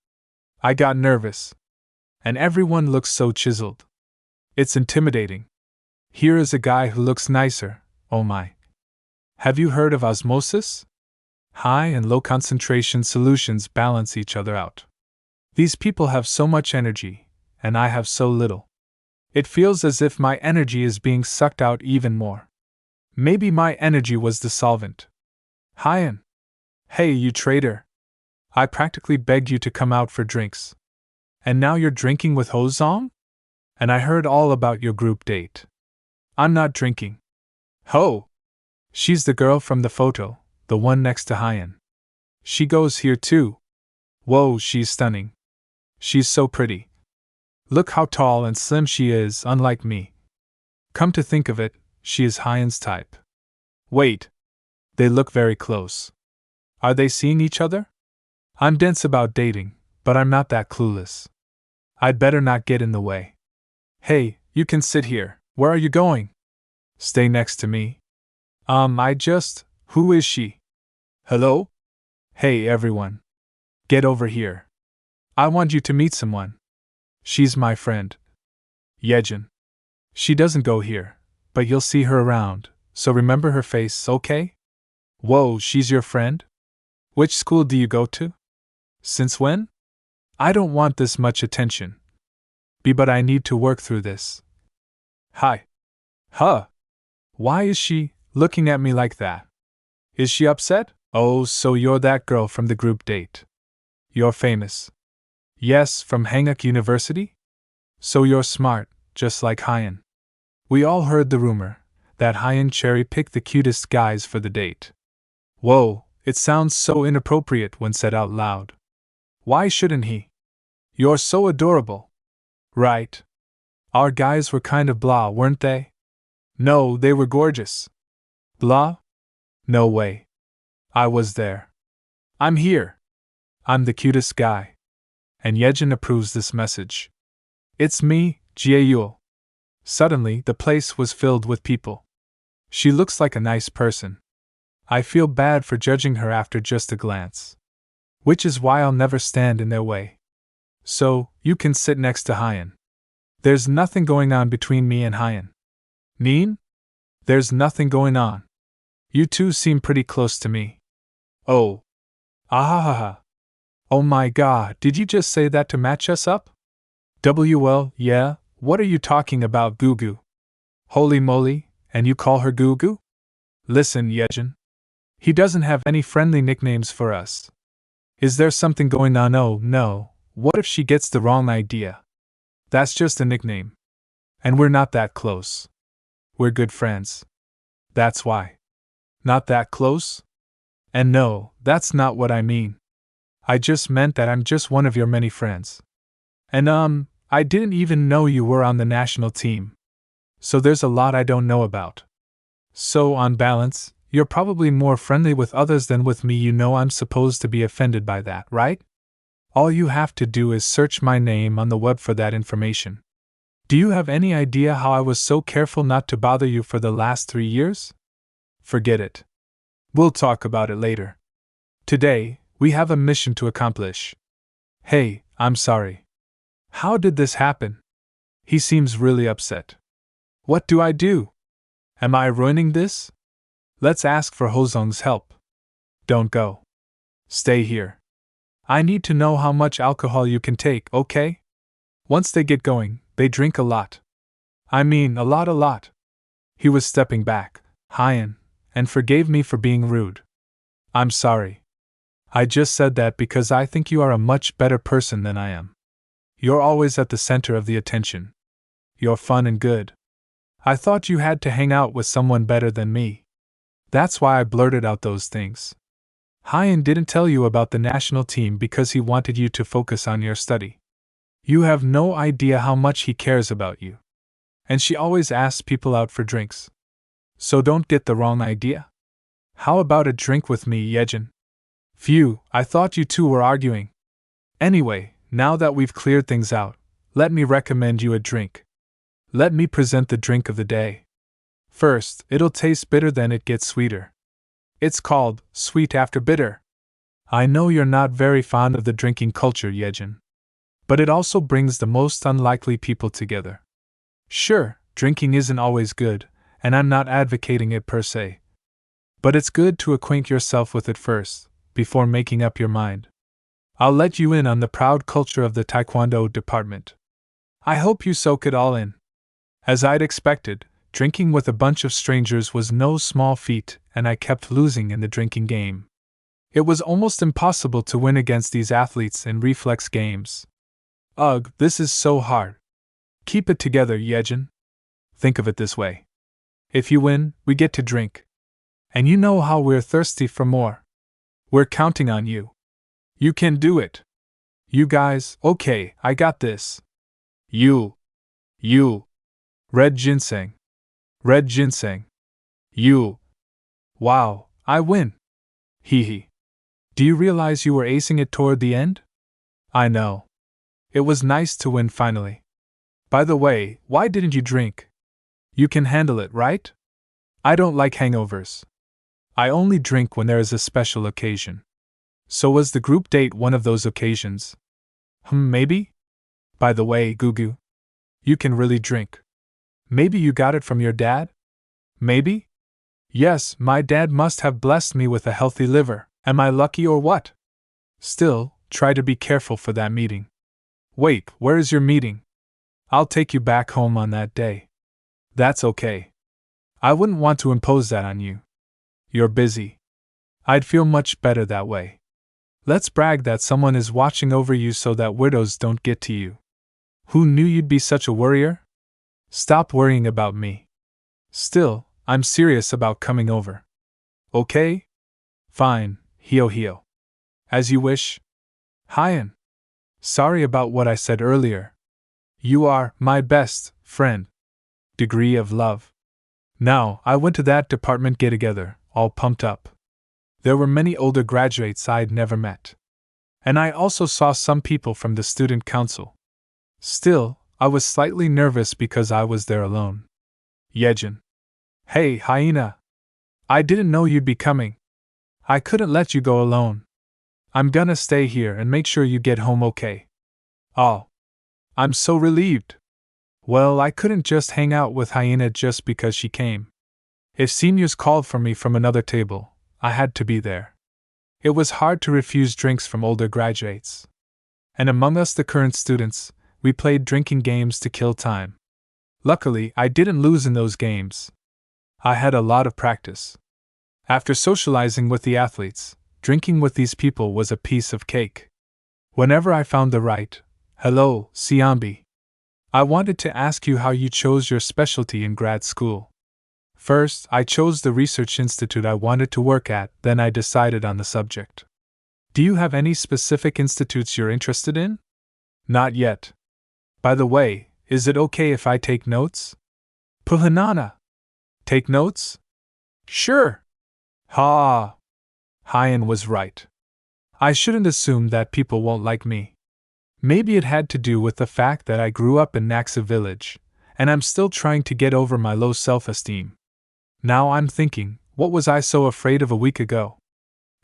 I got nervous. And everyone looks so chiseled. It's intimidating. Here is a guy who looks nicer, oh my. Have you heard of osmosis? High and low concentration solutions balance each other out. These people have so much energy, and I have so little. It feels as if my energy is being sucked out even more. Maybe my energy was the solvent. Hyan. Hey, you traitor. I practically begged you to come out for drinks. And now you're drinking with Hozong? And I heard all about your group date. I'm not drinking. Ho! She's the girl from the photo, the one next to Hyan. She goes here too. Whoa, she's stunning. She's so pretty. Look how tall and slim she is, unlike me. Come to think of it, she is Hyan's type. Wait. They look very close. Are they seeing each other? I'm dense about dating, but I'm not that clueless. I'd better not get in the way. Hey, you can sit here. Where are you going? Stay next to me. Who is she? Hello? Hey, everyone. Get over here. I want you to meet someone. She's my friend. Yejin. She doesn't go here, but you'll see her around, so remember her face, okay? Whoa, she's your friend? Which school do you go to? Since when? I don't want this much attention. But I need to work through this. Hi. Huh. Why is she looking at me like that? Is she upset? Oh, so you're that girl from the group date. You're famous. Yes, from Hanguk University? So you're smart, just like Hyan. We all heard the rumor that Hyan cherry-picked the cutest guys for the date. Whoa, it sounds so inappropriate when said out loud. Why shouldn't he? You're so adorable. Right. Our guys were kind of blah, weren't they? No, they were gorgeous. Blah? No way. I was there. I'm here. I'm the cutest guy. And Yejin approves this message. It's me, Jieyul. Suddenly, the place was filled with people. She looks like a nice person. I feel bad for judging her after just a glance. Which is why I'll never stand in their way. So, you can sit next to Hyan. There's nothing going on between me and Hyan. Neen? There's nothing going on. You two seem pretty close to me. Oh. Ahahaha. Oh my god, did you just say that to match us up? WL, yeah, what are you talking about, Gugu? Holy moly, and you call her Gugu? Listen, Yejin. He doesn't have any friendly nicknames for us. Is there something going on? Oh no, what if she gets the wrong idea? That's just a nickname. And we're not that close. We're good friends. That's why. Not that close? And no, that's not what I mean. I just meant that I'm just one of your many friends. And I didn't even know you were on the national team. So there's a lot I don't know about. So, on balance, you're probably more friendly with others than with me. You know I'm supposed to be offended by that, right? All you have to do is search my name on the web for that information. Do you have any idea how I was so careful not to bother you for the last 3 years? Forget it. We'll talk about it later. Today, we have a mission to accomplish. Hey, I'm sorry. How did this happen? He seems really upset. What do I do? Am I ruining this? Let's ask for Hozong's help. Don't go. Stay here. I need to know how much alcohol you can take, okay? Once they get going, they drink a lot. I mean, a lot. He was stepping back, Hyan, and forgave me for being rude. I'm sorry. I just said that because I think you are a much better person than I am. You're always at the center of the attention. You're fun and good. I thought you had to hang out with someone better than me. That's why I blurted out those things. Hyan didn't tell you about the national team because he wanted you to focus on your study. You have no idea how much he cares about you. And she always asks people out for drinks. So don't get the wrong idea. How about a drink with me, Yejin? Phew, I thought you two were arguing. Anyway, now that we've cleared things out, let me recommend you a drink. Let me present the drink of the day. First, it'll taste bitter, then it gets sweeter. It's called sweet after bitter. I know you're not very fond of the drinking culture, Yejin. But it also brings the most unlikely people together. Sure, drinking isn't always good, and I'm not advocating it per se. But it's good to acquaint yourself with it first, before making up your mind. I'll let you in on the proud culture of the taekwondo department. I hope you soak it all in. As I'd expected, drinking with a bunch of strangers was no small feat, and I kept losing in the drinking game. It was almost impossible to win against these athletes in reflex games. Ugh, this is so hard. Keep it together, Yejin. Think of it this way. If you win, we get to drink. And you know how we're thirsty for more. We're counting on you. You can do it. You guys, okay, I got this. You. Red ginseng. Red ginseng. You. Wow, I win. Hee hee. Do you realize you were acing it toward the end? I know. It was nice to win finally. By the way, why didn't you drink? You can handle it, right? I don't like hangovers. I only drink when there is a special occasion. So was the group date one of those occasions? Maybe? By the way, Gugu, you can really drink. Maybe you got it from your dad? Maybe? Yes, my dad must have blessed me with a healthy liver. Am I lucky or what? Still, try to be careful for that meeting. Wait, where is your meeting? I'll take you back home on that day. That's okay. I wouldn't want to impose that on you. You're busy. I'd feel much better that way. Let's brag that someone is watching over you so that weirdos don't get to you. Who knew you'd be such a worrier? Stop worrying about me. Still, I'm serious about coming over. Okay? Fine, Hio. As you wish. Hyan. Sorry about what I said earlier. You are my best friend. Degree of love. Now, I went to that department get-together, all pumped up. There were many older graduates I'd never met. And I also saw some people from the student council. Still, I was slightly nervous because I was there alone. Yejin. Hey, hyena. I didn't know you'd be coming. I couldn't let you go alone. I'm gonna stay here and make sure you get home okay. Oh. I'm so relieved. Well, I couldn't just hang out with Hyena just because she came. If seniors called for me from another table, I had to be there. It was hard to refuse drinks from older graduates. And among us, the current students, we played drinking games to kill time. Luckily, I didn't lose in those games. I had a lot of practice. After socializing with the athletes, drinking with these people was a piece of cake. Whenever I found the right, hello, Siambi. I wanted to ask you how you chose your specialty in grad school. First, I chose the research institute I wanted to work at, then I decided on the subject. Do you have any specific institutes you're interested in? Not yet. By the way, is it okay if I take notes? Puhanana. Take notes? Sure. Ha. Hyan was right. I shouldn't assume that people won't like me. Maybe it had to do with the fact that I grew up in Naxa village, and I'm still trying to get over my low self-esteem. Now I'm thinking, what was I so afraid of a week ago?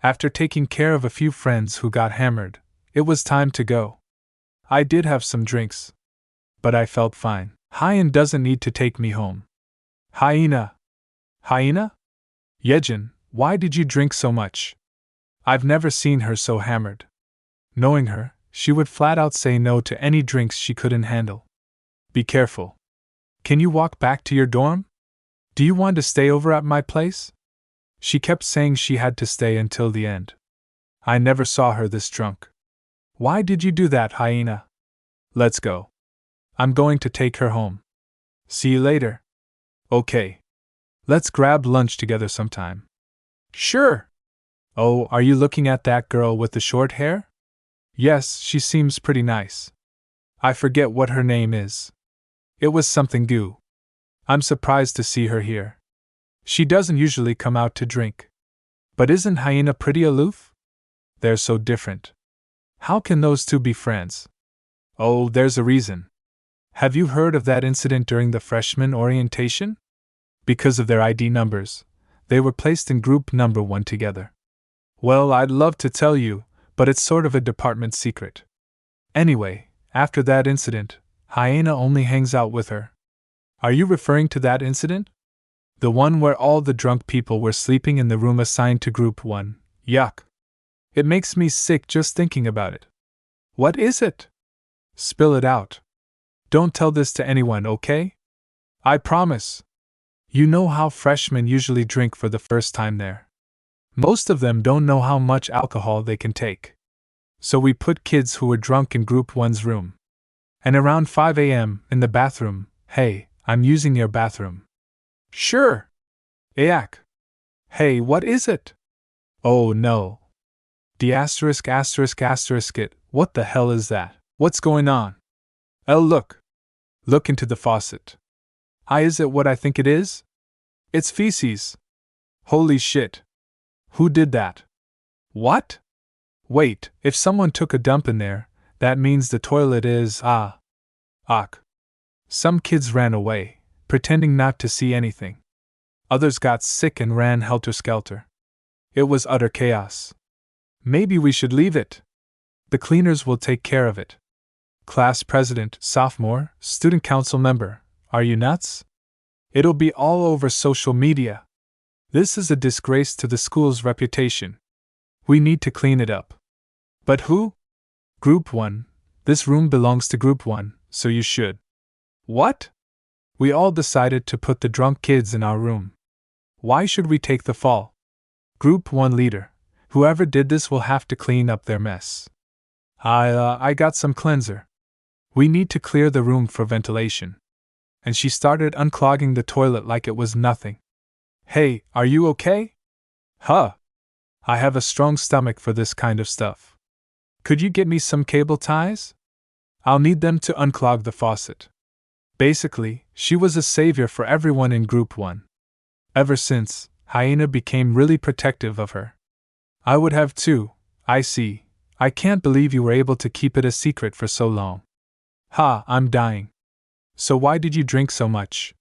After taking care of a few friends who got hammered, it was time to go. I did have some drinks, but I felt fine. Hyan doesn't need to take me home. Hyena. Hyena? Yejin, why did you drink so much? I've never seen her so hammered. Knowing her, she would flat out say no to any drinks she couldn't handle. Be careful. Can you walk back to your dorm? Do you want to stay over at my place? She kept saying she had to stay until the end. I never saw her this drunk. Why did you do that, Hyena? Let's go. I'm going to take her home. See you later. Okay. Let's grab lunch together sometime. Sure. Oh, are you looking at that girl with the short hair? Yes, she seems pretty nice. I forget what her name is. It was something Gu. I'm surprised to see her here. She doesn't usually come out to drink. But isn't Hyena pretty aloof? They're so different. How can those two be friends? Oh, there's a reason. Have you heard of that incident during the freshman orientation? Because of their ID numbers, they were placed in group number 1 together. Well, I'd love to tell you, but it's sort of a department secret. Anyway, after that incident, Hyena only hangs out with her. Are you referring to that incident? The one where all the drunk people were sleeping in the room assigned to group 1. Yuck. It makes me sick just thinking about it. What is it? Spill it out. Don't tell this to anyone, okay? I promise. You know how freshmen usually drink for the first time there. Most of them don't know how much alcohol they can take. So we put kids who were drunk in group 1's room. And around 5 a.m., in the bathroom, hey, I'm using your bathroom. Sure. Ayak. Hey, what is it? Oh no. The it. What the hell is that? What's going on? Oh, look. Look into the faucet. Is it what I think it is? It's feces. Holy shit. Who did that? What? Wait, if someone took a dump in there, that means the toilet is, Some kids ran away, pretending not to see anything. Others got sick and ran helter-skelter. It was utter chaos. Maybe we should leave it. The cleaners will take care of it. Class president, sophomore, student council member, are you nuts? It'll be all over social media. This is a disgrace to the school's reputation. We need to clean it up. But who? Group 1. This room belongs to Group 1, so you should. What? We all decided to put the drunk kids in our room. Why should we take the fall? Group 1 leader. Whoever did this will have to clean up their mess. I got some cleanser. We need to clear the room for ventilation. And she started unclogging the toilet like it was nothing. Hey, are you okay? Huh. I have a strong stomach for this kind of stuff. Could you get me some cable ties? I'll need them to unclog the faucet. Basically, she was a savior for everyone in Group 1. Ever since, Hyena became really protective of her. I would have too, I see. I can't believe you were able to keep it a secret for so long. I'm dying. So why did you drink so much?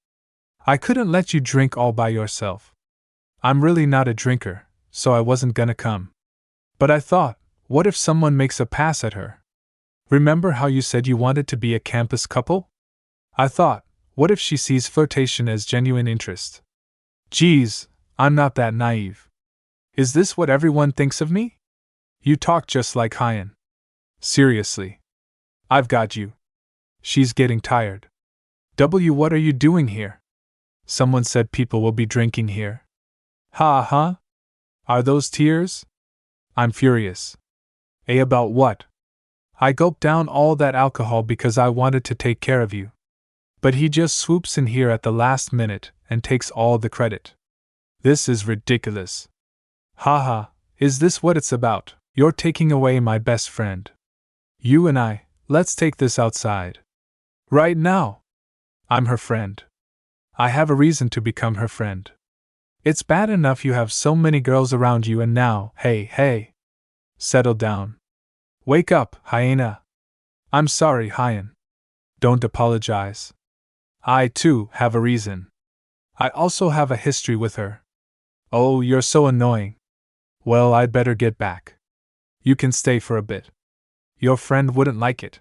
I couldn't let you drink all by yourself. I'm really not a drinker, so I wasn't gonna come. But I thought, what if someone makes a pass at her? Remember how you said you wanted to be a campus couple? I thought, what if she sees flirtation as genuine interest? Geez, I'm not that naive. Is this what everyone thinks of me? You talk just like Hyan. Seriously. I've got you. She's getting tired. What are you doing here? Someone said people will be drinking here. Are those tears? I'm furious. About what? I gulped down all that alcohol because I wanted to take care of you. But he just swoops in here at the last minute and takes all the credit. This is ridiculous. Haha, is this what it's about? You're taking away my best friend. You and I, let's take this outside. Right now. I'm her friend. I have a reason to become her friend. It's bad enough you have so many girls around you and now, hey. Settle down. Wake up, hyena. I'm sorry, Hyen. Don't apologize. I, too, have a reason. I also have a history with her. Oh, you're so annoying. Well, I'd better get back. You can stay for a bit. Your friend wouldn't like it.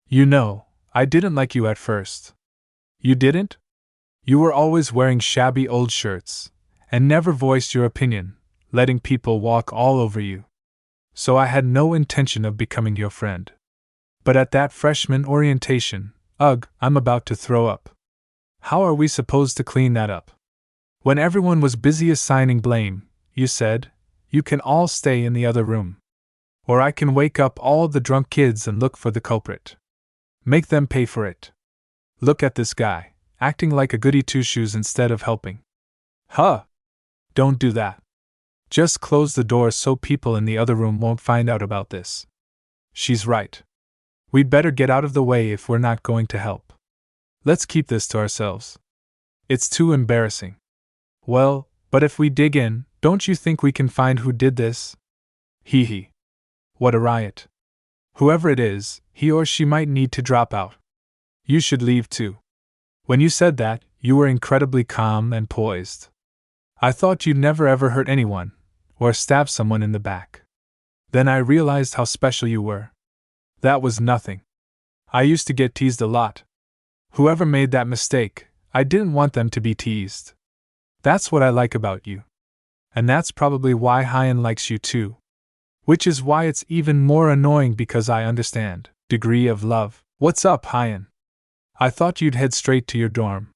You know, I didn't like you at first. You didn't? You were always wearing shabby old shirts, and never voiced your opinion, letting people walk all over you. So I had no intention of becoming your friend. But at that freshman orientation, ugh, I'm about to throw up. How are we supposed to clean that up? When everyone was busy assigning blame, you said, you can all stay in the other room. Or I can wake up all the drunk kids and look for the culprit. Make them pay for it. Look at this guy, acting like a goody two-shoes instead of helping. Huh! Don't do that. Just close the door so people in the other room won't find out about this. She's right. We'd better get out of the way if we're not going to help. Let's keep this to ourselves. It's too embarrassing. Well, but if we dig in, don't you think we can find who did this? Hee hee. What a riot. Whoever it is, he or she might need to drop out. You should leave too. When you said that, you were incredibly calm and poised. I thought you'd never ever hurt anyone, or stab someone in the back. Then I realized how special you were. That was nothing. I used to get teased a lot. Whoever made that mistake, I didn't want them to be teased. That's what I like about you. And that's probably why Hyen likes you too. Which is why it's even more annoying because I understand. Degree of love. What's up, Hyen? I thought you'd head straight to your dorm.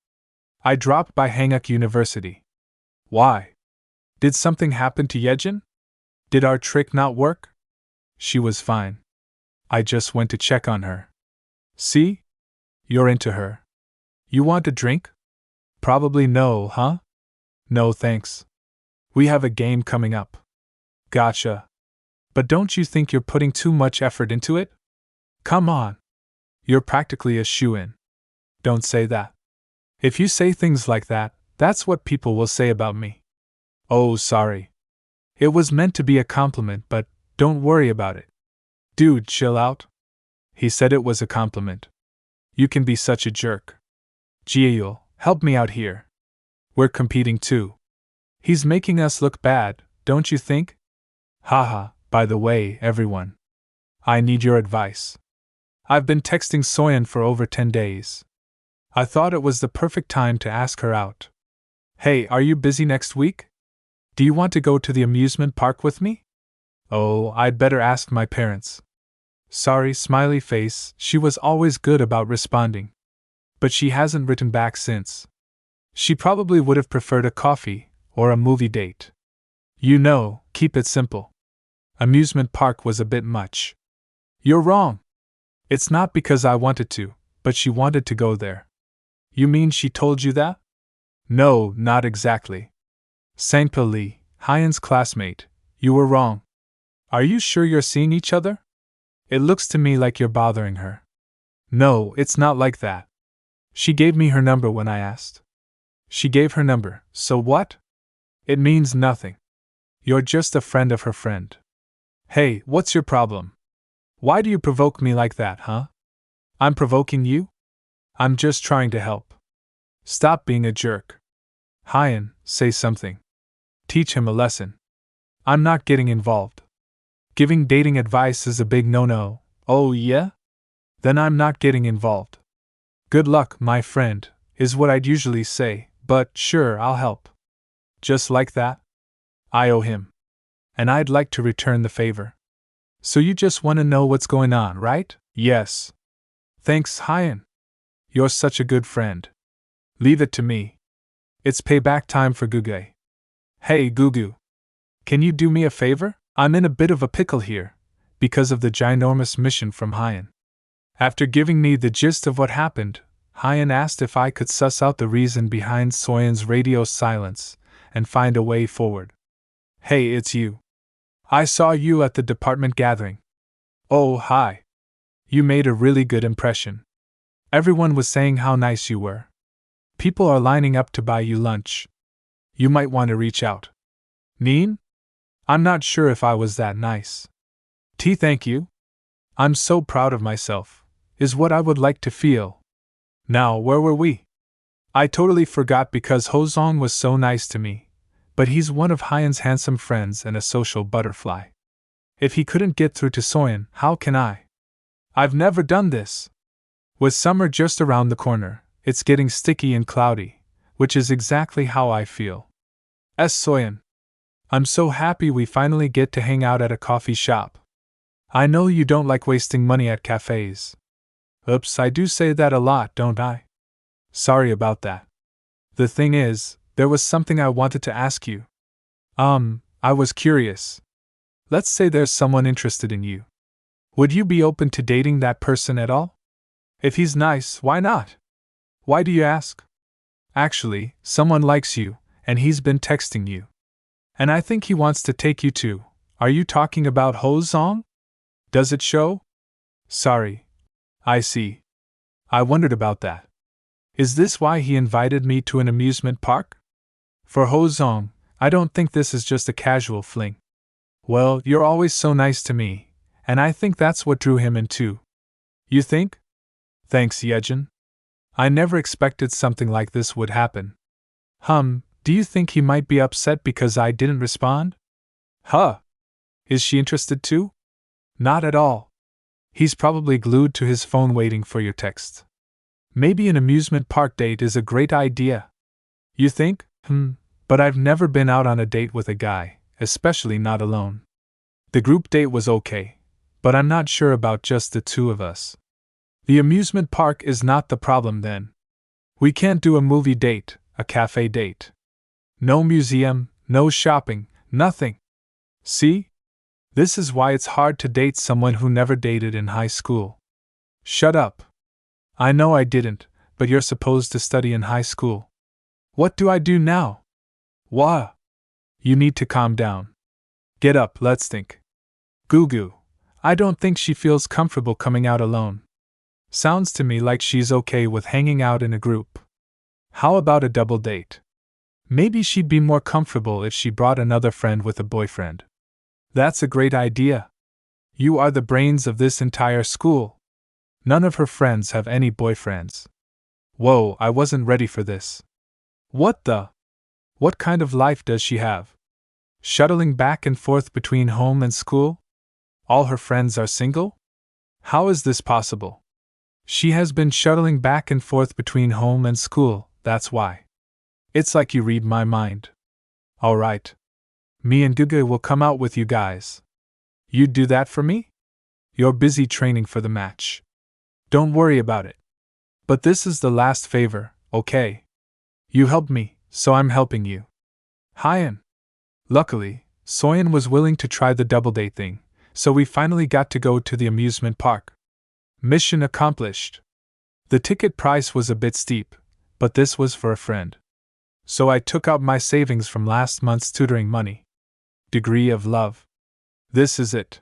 I dropped by Hanguk University. Why? Did something happen to Yejin? Did our trick not work? She was fine. I just went to check on her. See? You're into her. You want a drink? Probably no, huh? No thanks. We have a game coming up. Gotcha. But don't you think you're putting too much effort into it? Come on. You're practically a shoo-in. Don't say that. If you say things like that, that's what people will say about me. Oh, sorry. It was meant to be a compliment, but don't worry about it. Dude, chill out. He said it was a compliment. You can be such a jerk. Jieyul, help me out here. We're competing too. He's making us look bad, don't you think? Haha, by the way, everyone. I need your advice. I've been texting Soyeon for over 10 days. I thought it was the perfect time to ask her out. Hey, are you busy next week? Do you want to go to the amusement park with me? Oh, I'd better ask my parents. Sorry, smiley face, she was always good about responding. But she hasn't written back since. She probably would have preferred a coffee or a movie date. You know, keep it simple. Amusement park was a bit much. You're wrong. It's not because I wanted to, but she wanted to go there. You mean she told you that? No, not exactly. Sangpa Lee, Hyen's classmate, you were wrong. Are you sure you're seeing each other? It looks to me like you're bothering her. No, it's not like that. She gave me her number when I asked. She gave her number, so what? It means nothing. You're just a friend of her friend. Hey, what's your problem? Why do you provoke me like that, huh? I'm provoking you? I'm just trying to help. Stop being a jerk. Hyen, say something. Teach him a lesson. I'm not getting involved. Giving dating advice is a big no-no. Oh yeah? Then I'm not getting involved. Good luck, my friend, is what I'd usually say, but sure, I'll help. Just like that? I owe him. And I'd like to return the favor. So you just want to know what's going on, right? Yes. Thanks, Hyen. You're such a good friend. Leave it to me. It's payback time for Gugu. Hey, Gugu. Can you do me a favor? I'm in a bit of a pickle here, because of the ginormous mission from Hyen. After giving me the gist of what happened, Hyan asked if I could suss out the reason behind Soyeon's radio silence and find a way forward. Hey, it's you. I saw you at the department gathering. Oh, hi. You made a really good impression. Everyone was saying how nice you were. People are lining up to buy you lunch. You might want to reach out. Neen? I'm not sure if I was that nice. Thank you. I'm so proud of myself, is what I would like to feel. Now, where were we? I totally forgot because Hozong was so nice to me, but he's one of Hyan's handsome friends and a social butterfly. If he couldn't get through to Soyeon, how can I? I've never done this. With summer just around the corner, it's getting sticky and cloudy, which is exactly how I feel. Soyeon. I'm so happy we finally get to hang out at a coffee shop. I know you don't like wasting money at cafes. Oops, I do say that a lot, don't I? Sorry about that. The thing is, there was something I wanted to ask you. I was curious. Let's say there's someone interested in you. Would you be open to dating that person at all? If he's nice, why not? Why do you ask? Actually, someone likes you, and he's been texting you. And I think he wants to take you to. Are you talking about Hozong? Does it show? Sorry. I see. I wondered about that. Is this why he invited me to an amusement park? For Hozong, I don't think this is just a casual fling. Well, you're always so nice to me, and I think that's what drew him in too. You think? Thanks, Yejin. I never expected something like this would happen. Do you think he might be upset because I didn't respond? Is she interested too? Not at all. He's probably glued to his phone waiting for your text. Maybe an amusement park date is a great idea. You think? But I've never been out on a date with a guy, especially not alone. The group date was okay, but I'm not sure about just the two of us. The amusement park is not the problem then. We can't do a movie date, a cafe date. No museum, no shopping, nothing. See? This is why it's hard to date someone who never dated in high school. Shut up. I know I didn't, but you're supposed to study in high school. What do I do now? Wah! You need to calm down. Get up, let's think. Goo, I don't think she feels comfortable coming out alone. Sounds to me like she's okay with hanging out in a group. How about a double date? Maybe she'd be more comfortable if she brought another friend with a boyfriend. That's a great idea. You are the brains of this entire school. None of her friends have any boyfriends. Whoa, I wasn't ready for this. What kind of life does she have? Shuttling back and forth between home and school? All her friends are single? How is this possible? She has been shuttling back and forth between home and school, that's why. It's like you read my mind. All right. Me and Gugu will come out with you guys. You'd do that for me? You're busy training for the match. Don't worry about it. But this is the last favor, okay? You helped me, so I'm helping you. Hyan. Luckily, Soyeon was willing to try the double date thing, so we finally got to go to the amusement park. Mission accomplished. The ticket price was a bit steep, but this was for a friend. So I took out my savings from last month's tutoring money. Degree of love. This is it.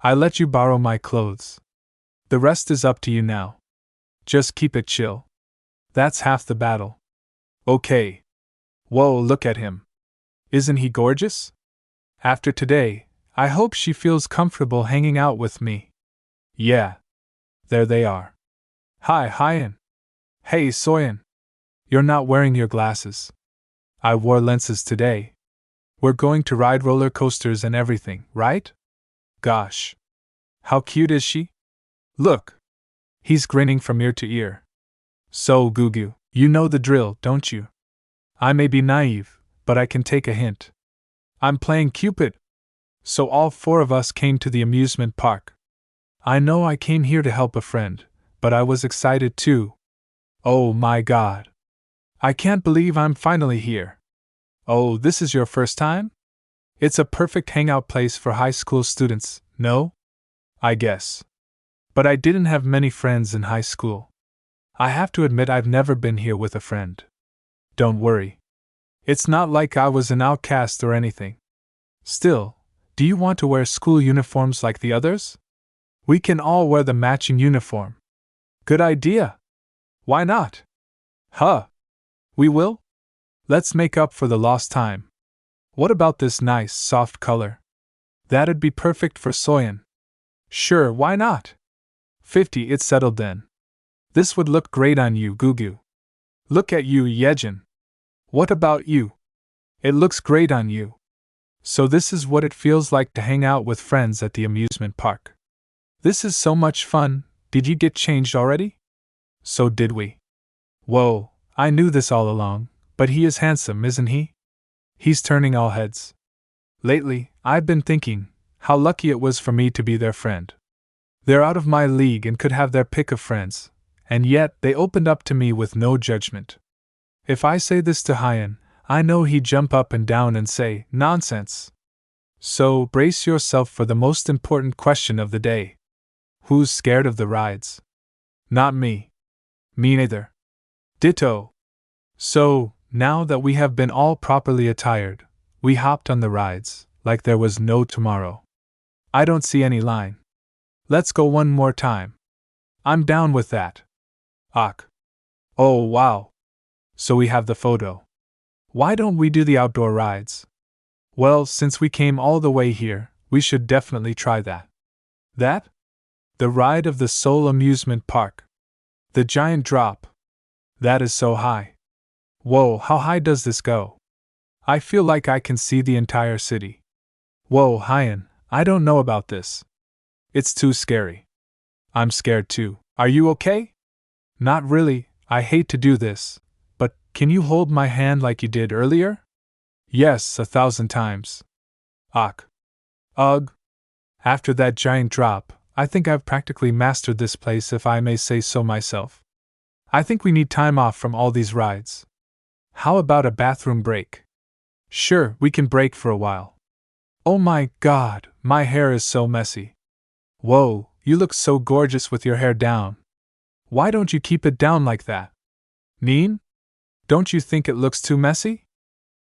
I let you borrow my clothes. The rest is up to you now. Just keep it chill. That's half the battle. Okay. Whoa, look at him. Isn't he gorgeous? After today, I hope she feels comfortable hanging out with me. Yeah. There they are. Hi, Hyan. Hey, Soyeon. You're not wearing your glasses. I wore lenses today. We're going to ride roller coasters and everything, right? Gosh. How cute is she? Look. He's grinning from ear to ear. So, Gugu, you know the drill, don't you? I may be naive, but I can take a hint. I'm playing Cupid. So all four of us came to the amusement park. I know I came here to help a friend, but I was excited too. Oh my God. I can't believe I'm finally here. Oh, this is your first time? It's a perfect hangout place for high school students, no? I guess. But I didn't have many friends in high school. I have to admit I've never been here with a friend. Don't worry. It's not like I was an outcast or anything. Still, do you want to wear school uniforms like the others? We can all wear the matching uniform. Good idea. Why not? Huh. We will? Let's make up for the lost time. What about this nice, soft color? That'd be perfect for Soyeon. Sure, why not? 50, it's settled then. This would look great on you, Gugu. Look at you, Yejin. What about you? It looks great on you. So this is what it feels like to hang out with friends at the amusement park. This is so much fun. Did you get changed already? So did we. Whoa, I knew this all along, but he is handsome, isn't he? He's turning all heads. Lately, I've been thinking how lucky it was for me to be their friend. They're out of my league and could have their pick of friends, and yet they opened up to me with no judgment. If I say this to Hyan, I know he'd jump up and down and say, nonsense. So brace yourself for the most important question of the day. Who's scared of the rides? Not me. Me neither. Ditto. So, now that we have been all properly attired, we hopped on the rides, like there was no tomorrow. I don't see any line. Let's go one more time. I'm down with that. Ach. Oh wow. So we have the photo. Why don't we do the outdoor rides? Well, since we came all the way here, we should definitely try that. That? The ride of the Seoul amusement park. The giant drop. That is so high. Whoa, how high does this go? I feel like I can see the entire city. Whoa, Hyan, I don't know about this. It's too scary. I'm scared too. Are you okay? Not really, I hate to do this, but can you hold my hand like you did earlier? Yes, 1,000 times. Ach. Ugh. After that giant drop, I think I've practically mastered this place, if I may say so myself. I think we need time off from all these rides. How about a bathroom break? Sure, we can break for a while. Oh my god, my hair is so messy. Whoa, you look so gorgeous with your hair down. Why don't you keep it down like that? Neen? Don't you think it looks too messy?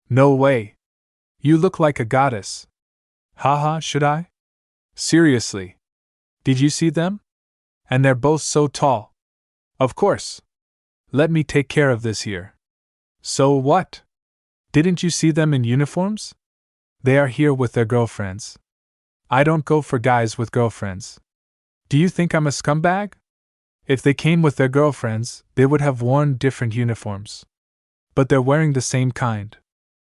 No way. You look like a goddess. Haha, should I? Seriously. Did you see them? And they're both so tall. Of course. Let me take care of this here. So what? Didn't you see them in uniforms? They are here with their girlfriends. I don't go for guys with girlfriends. Do you think I'm a scumbag? If they came with their girlfriends, they would have worn different uniforms. But they're wearing the same kind.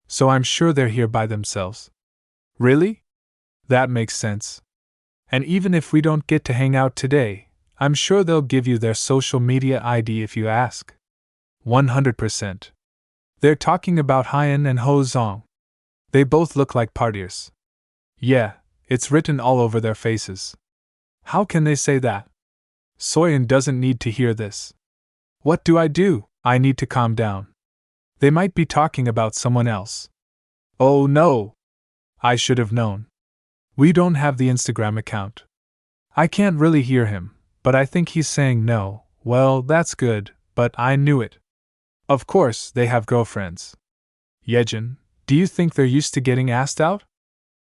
So I'm sure they're here by themselves. Really? That makes sense. And even if we don't get to hang out today, I'm sure they'll give you their social media ID if you ask. 100%. They're talking about Hyan and Ho Zong. They both look like partiers. Yeah, it's written all over their faces. How can they say that? Soyeon doesn't need to hear this. What do? I need to calm down. They might be talking about someone else. Oh no! I should have known. We don't have the Instagram account. I can't really hear him, but I think he's saying no. Well, that's good, but I knew it. Of course, they have girlfriends. Yejin, do you think they're used to getting asked out?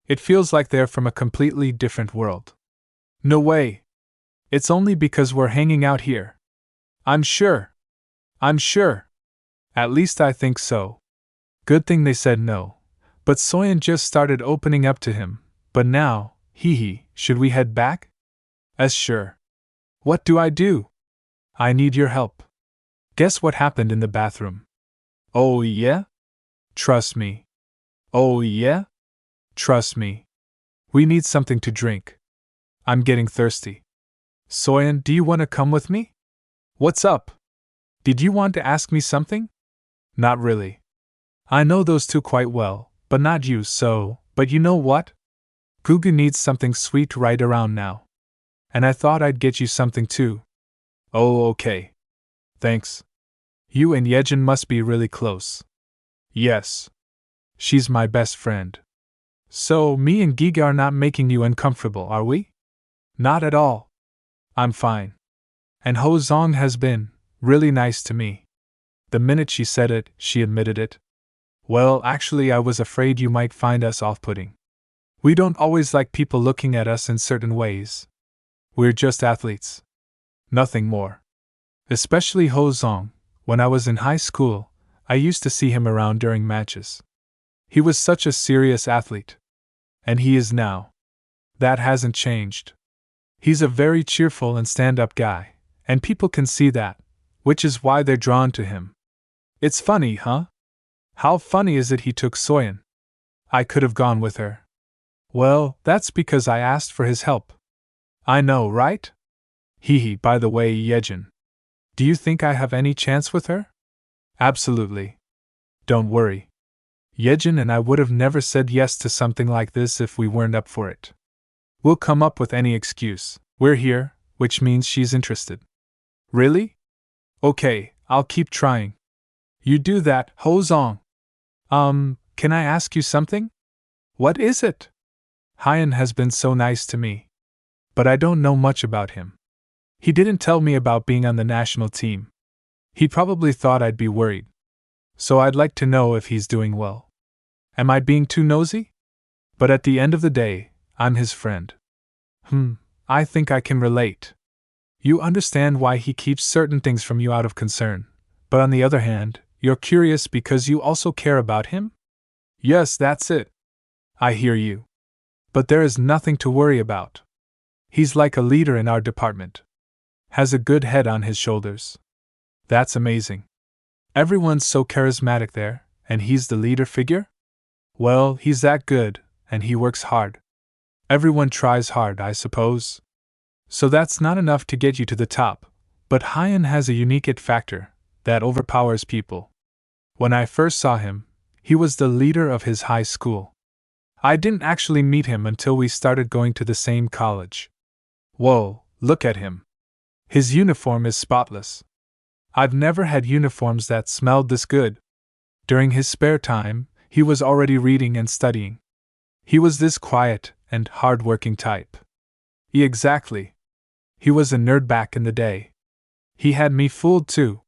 It feels like they're from a completely different world. No way. It's only because we're hanging out here. I'm sure. At least I think so. Good thing they said no. But Soyeon just started opening up to him. But now, should we head back? Sure. What do? I need your help. Guess what happened in the bathroom? Oh yeah? Trust me. Oh yeah? Trust me. We need something to drink. I'm getting thirsty. Soyeon, do you want to come with me? What's up? Did you want to ask me something? Not really. I know those two quite well, but not you, but you know what? Gugu needs something sweet right around now. And I thought I'd get you something too. Oh, okay. Thanks. You and Yejin must be really close. Yes. She's my best friend. So, me and Giga are not making you uncomfortable, are we? Not at all. I'm fine. And Ho Zong has been, really nice to me. The minute she said it, she admitted it. Well, actually, I was afraid you might find us off-putting. We don't always like people looking at us in certain ways. We're just athletes. Nothing more. Especially Ho Zong. When I was in high school, I used to see him around during matches. He was such a serious athlete. And he is now. That hasn't changed. He's a very cheerful and stand-up guy, and people can see that, which is why they're drawn to him. It's funny, huh? How funny is it he took Soyeon? I could have gone with her. Well, that's because I asked for his help. I know, right? Hee hee, by the way, Yejin. Do you think I have any chance with her? Absolutely. Don't worry. Yejin and I would have never said yes to something like this if we weren't up for it. We'll come up with any excuse. We're here, which means she's interested. Really? Okay, I'll keep trying. You do that, Ho Zong. Can I ask you something? What is it? Hyan has been so nice to me. But I don't know much about him. He didn't tell me about being on the national team. He probably thought I'd be worried. So I'd like to know if he's doing well. Am I being too nosy? But at the end of the day, I'm his friend. I think I can relate. You understand why he keeps certain things from you out of concern, but on the other hand, you're curious because you also care about him? Yes, that's it. I hear you. But there is nothing to worry about. He's like a leader in our department. Has a good head on his shoulders. That's amazing. Everyone's so charismatic there, and he's the leader figure? Well, he's that good, and he works hard. Everyone tries hard, I suppose. So that's not enough to get you to the top, but Hyan has a unique it factor that overpowers people. When I first saw him, he was the leader of his high school. I didn't actually meet him until we started going to the same college. Whoa, look at him. His uniform is spotless. I've never had uniforms that smelled this good. During his spare time, he was already reading and studying. He was this quiet and hard-working type. Exactly. He was a nerd back in the day. He had me fooled too.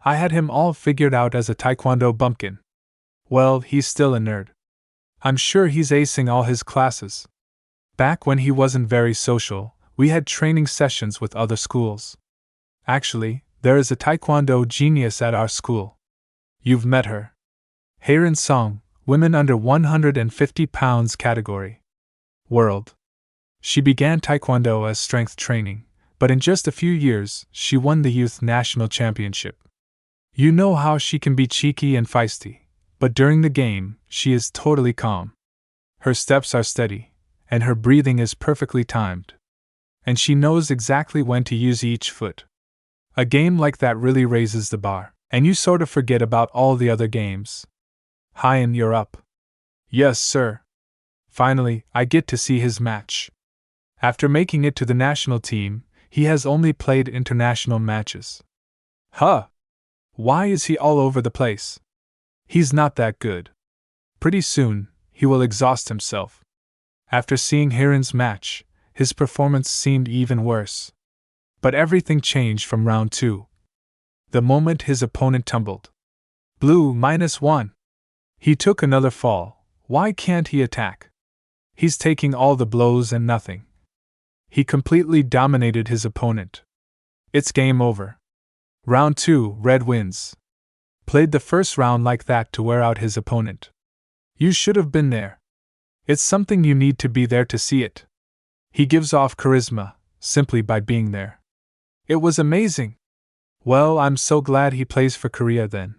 I had him all figured out as a taekwondo bumpkin. Well, he's still a nerd. I'm sure he's acing all his classes. Back when he wasn't very social, we had training sessions with other schools. Actually, there is a taekwondo genius at our school. You've met her. Haerin Song, women under 150 pounds category. World. She began taekwondo as strength training, but in just a few years, she won the youth national championship. You know how she can be cheeky and feisty, but during the game, she is totally calm. Her steps are steady, and her breathing is perfectly timed. And she knows exactly when to use each foot. A game like that really raises the bar, and you sort of forget about all the other games. Hyan, you're up. Yes, sir. Finally, I get to see his match. After making it to the national team, he has only played international matches. Huh! Why is he all over the place? He's not that good. Pretty soon, he will exhaust himself. After seeing Haerin's match, his performance seemed even worse. But everything changed from round 2. The moment his opponent tumbled. Blue -1. He took another fall. Why can't he attack? He's taking all the blows and nothing. He completely dominated his opponent. It's game over. Round 2, Red wins. Played the first round like that to wear out his opponent. You should have been there. It's something you need to be there to see it. He gives off charisma, simply by being there. It was amazing. Well, I'm so glad he plays for Korea then.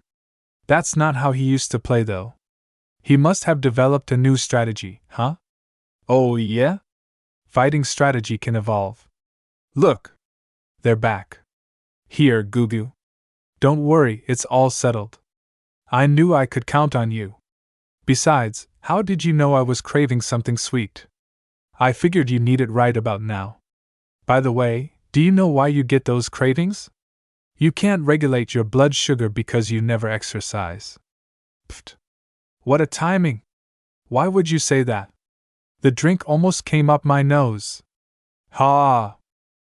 That's not how he used to play though. He must have developed a new strategy, huh? Oh yeah? Fighting strategy can evolve. Look! They're back. Here, Gugu. Don't worry, it's all settled. I knew I could count on you. Besides, how did you know I was craving something sweet? I figured you need it right about now. By the way, do you know why you get those cravings? You can't regulate your blood sugar because you never exercise. Pfft. What a timing! Why would you say that? The drink almost came up my nose. Ha!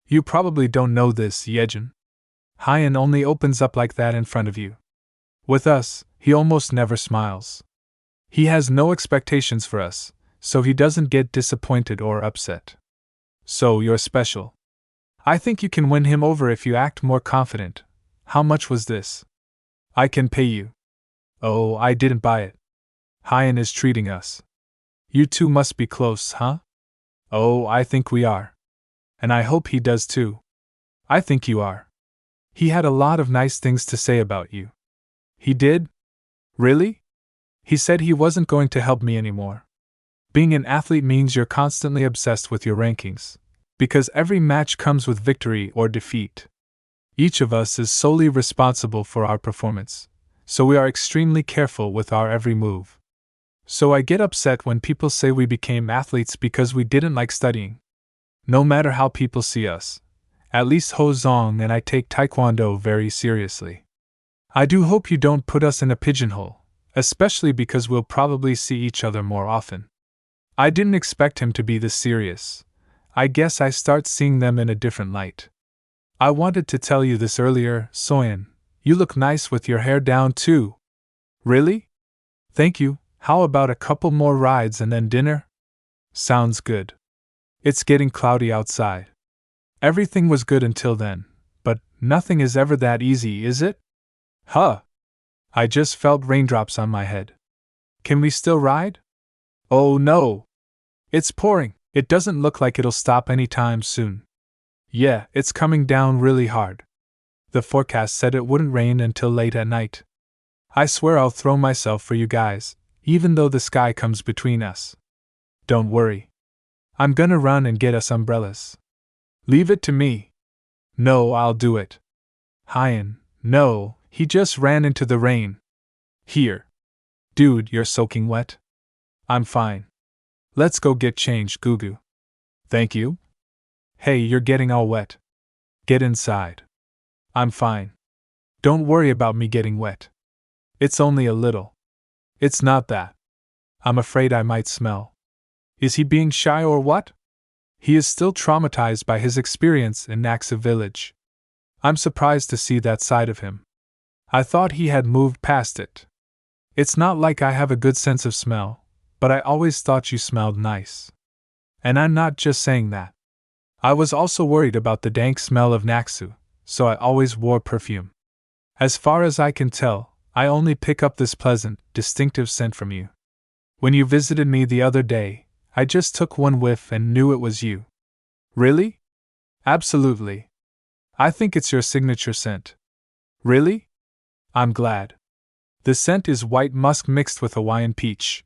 You probably don't know this, Yejin. Hyan only opens up like that in front of you. With us, he almost never smiles. He has no expectations for us, so he doesn't get disappointed or upset. So you're special. I think you can win him over if you act more confident. How much was this? I can pay you. Oh, I didn't buy it. Hyan is treating us. You two must be close, huh? Oh, I think we are. And I hope he does too. I think you are. He had a lot of nice things to say about you. He did? Really? He said he wasn't going to help me anymore. Being an athlete means you're constantly obsessed with your rankings, because every match comes with victory or defeat. Each of us is solely responsible for our performance, so we are extremely careful with our every move. So I get upset when people say we became athletes because we didn't like studying. No matter how people see us, at least Ho Zong and I take taekwondo very seriously. I do hope you don't put us in a pigeonhole, especially because we'll probably see each other more often. I didn't expect him to be this serious. I guess I start seeing them in a different light. I wanted to tell you this earlier, Soyeon. You look nice with your hair down too. Really? Thank you. How about a couple more rides and then dinner? Sounds good. It's getting cloudy outside. Everything was good until then, but nothing is ever that easy, is it? Huh. I just felt raindrops on my head. Can we still ride? Oh no. It's pouring. It doesn't look like it'll stop anytime soon. Yeah, it's coming down really hard. The forecast said it wouldn't rain until late at night. I swear I'll throw myself for you guys, even though the sky comes between us. Don't worry. I'm gonna run and get us umbrellas. Leave it to me. No, I'll do it. Hyan, no, he just ran into the rain. Here. Dude, you're soaking wet. I'm fine. Let's go get changed, Gugu. Thank you. Hey, you're getting all wet. Get inside. I'm fine. Don't worry about me getting wet. It's only a little. It's not that. I'm afraid I might smell. Is he being shy or what? He is still traumatized by his experience in Naxa village. I'm surprised to see that side of him. I thought he had moved past it. It's not like I have a good sense of smell, but I always thought you smelled nice. And I'm not just saying that. I was also worried about the dank smell of Naxu, so I always wore perfume. As far as I can tell, I only pick up this pleasant, distinctive scent from you. When you visited me the other day, I just took one whiff and knew it was you. Really? Absolutely. I think it's your signature scent. Really? I'm glad. The scent is white musk mixed with Hawaiian peach.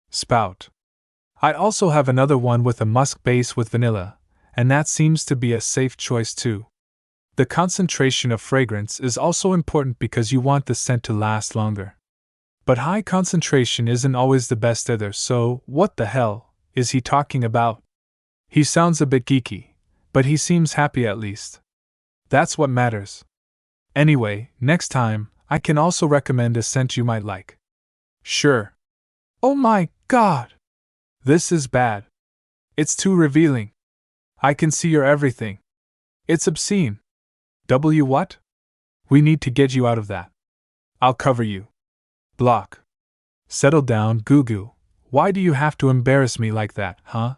Spout. I also have another one with a musk base with vanilla, and that seems to be a safe choice too. The concentration of fragrance is also important because you want the scent to last longer. But high concentration isn't always the best either, so what the hell is he talking about? He sounds a bit geeky, but he seems happy at least. That's what matters. Anyway, next time, I can also recommend a scent you might like. Sure. Oh my God! This is bad. It's too revealing. I can see your everything. It's obscene. What? We need to get you out of that. I'll cover you. Block. Settle down, Gugu. Why do you have to embarrass me like that, huh?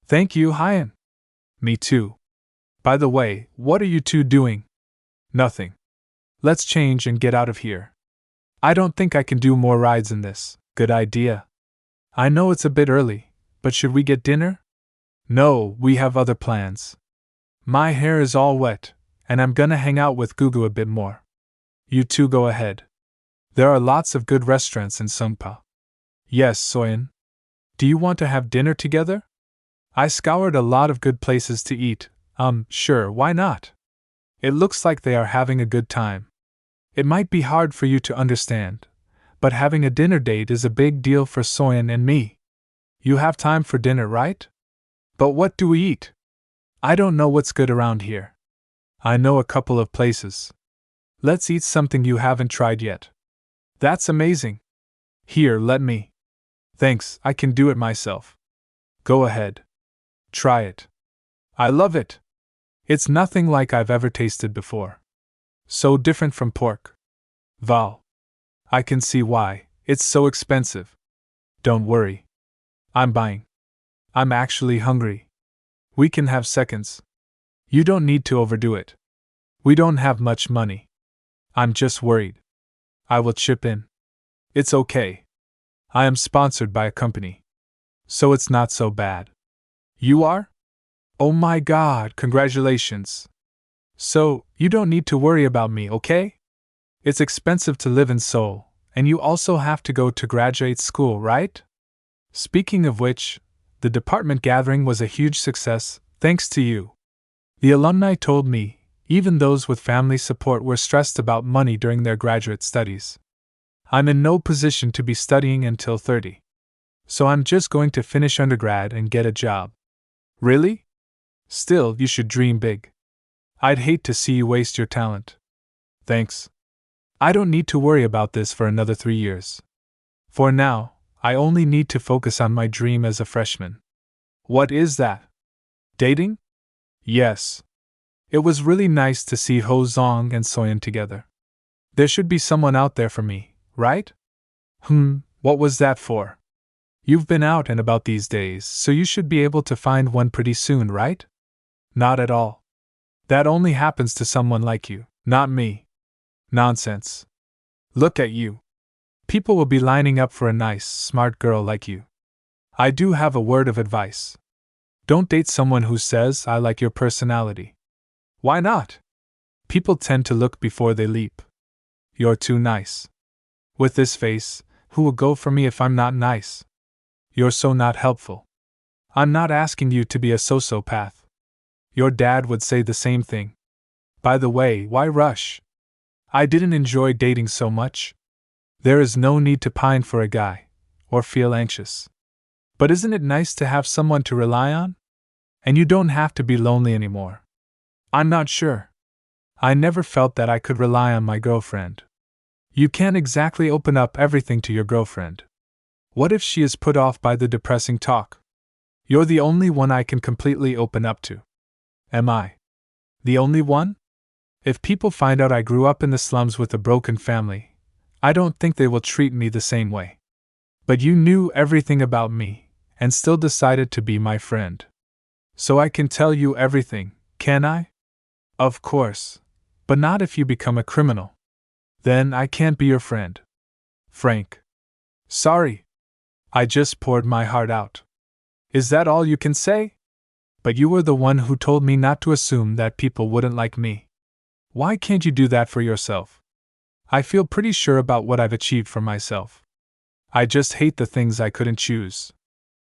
Thank you, Hyan. Me too. By the way, what are you two doing? Nothing. Let's change and get out of here. I don't think I can do more rides in this. Good idea. I know it's a bit early, but should we get dinner? No, we have other plans. My hair is all wet, and I'm gonna hang out with Gugu a bit more. You two go ahead. There are lots of good restaurants in Sungpa. Yes, Soyeon. Do you want to have dinner together? I scoured a lot of good places to eat. Sure, why not? It looks like they are having a good time. It might be hard for you to understand, but having a dinner date is a big deal for Soyeon and me. You have time for dinner, right? But what do we eat? I don't know what's good around here. I know a couple of places. Let's eat something you haven't tried yet. That's amazing. Here, let me. Thanks, I can do it myself. Go ahead. Try it. I love it. It's nothing like I've ever tasted before. So different from pork. Val. I can see why, it's so expensive. Don't worry. I'm buying. I'm actually hungry. We can have seconds. You don't need to overdo it. We don't have much money. I'm just worried. I will chip in. It's okay. I am sponsored by a company. So it's not so bad. You are? Oh my god, congratulations. So, you don't need to worry about me, okay? It's expensive to live in Seoul, and you also have to go to graduate school, right? Speaking of which, the department gathering was a huge success, thanks to you. The alumni told me, even those with family support were stressed about money during their graduate studies. I'm in no position to be studying until 30. So I'm just going to finish undergrad and get a job. Really? Still, you should dream big. I'd hate to see you waste your talent. Thanks. I don't need to worry about this for another 3 years. For now, I only need to focus on my dream as a freshman. What is that? Dating? Yes. It was really nice to see Ho Zong and Soyeon together. There should be someone out there for me, right? What was that for? You've been out and about these days, so you should be able to find one pretty soon, right? Not at all. That only happens to someone like you, not me. Nonsense. Look at you. People will be lining up for a nice, smart girl like you. I do have a word of advice. Don't date someone who says, I like your personality. Why not? People tend to look before they leap. You're too nice. With this face, who will go for me if I'm not nice? You're so not helpful. I'm not asking you to be a sociopath. Your dad would say the same thing. By the way, why rush? I didn't enjoy dating so much. There is no need to pine for a guy, or feel anxious. But isn't it nice to have someone to rely on? And you don't have to be lonely anymore. I'm not sure. I never felt that I could rely on my girlfriend. You can't exactly open up everything to your girlfriend. What if she is put off by the depressing talk? You're the only one I can completely open up to. Am I? The only one? If people find out I grew up in the slums with a broken family, I don't think they will treat me the same way. But you knew everything about me, and still decided to be my friend. So I can tell you everything, can I? Of course. But not if you become a criminal. Then I can't be your friend. Frank. Sorry. I just poured my heart out. Is that all you can say? But you were the one who told me not to assume that people wouldn't like me. Why can't you do that for yourself? I feel pretty sure about what I've achieved for myself. I just hate the things I couldn't choose.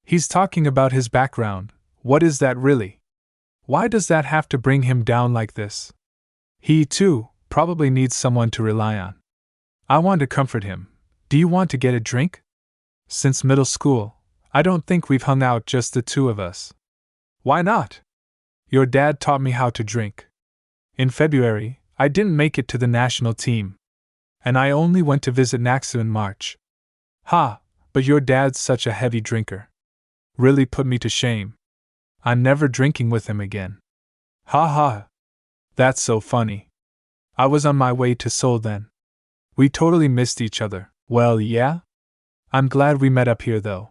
He's talking about his background. What is that really? Why does that have to bring him down like this? He, too, probably needs someone to rely on. I want to comfort him. Do you want to get a drink? Since middle school, I don't think we've hung out just the two of us. Why not? Your dad taught me how to drink. In February, I didn't make it to the national team. And I only went to visit Naksu in March. Ha, but your dad's such a heavy drinker. Really put me to shame. I'm never drinking with him again. Ha ha. That's so funny. I was on my way to Seoul then. We totally missed each other. Well, yeah? I'm glad we met up here though.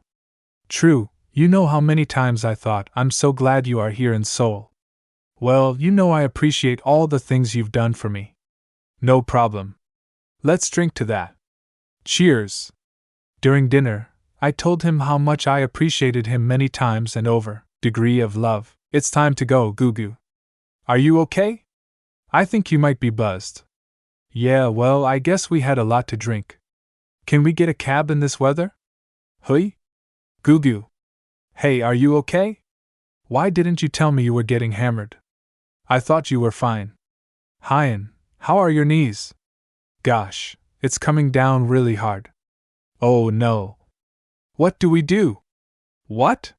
True, you know how many times I thought, I'm so glad you are here in Seoul. Well, you know I appreciate all the things you've done for me. No problem. Let's drink to that. Cheers. During dinner, I told him how much I appreciated him many times and over. Degree of love. It's time to go, Gugu. Are you okay? I think you might be buzzed. Yeah, well, I guess we had a lot to drink. Can we get a cab in this weather? Hui? Gugu. Hey, are you okay? Why didn't you tell me you were getting hammered? I thought you were fine. Hyan, how are your knees? Gosh, it's coming down really hard. Oh no. What do we do? What?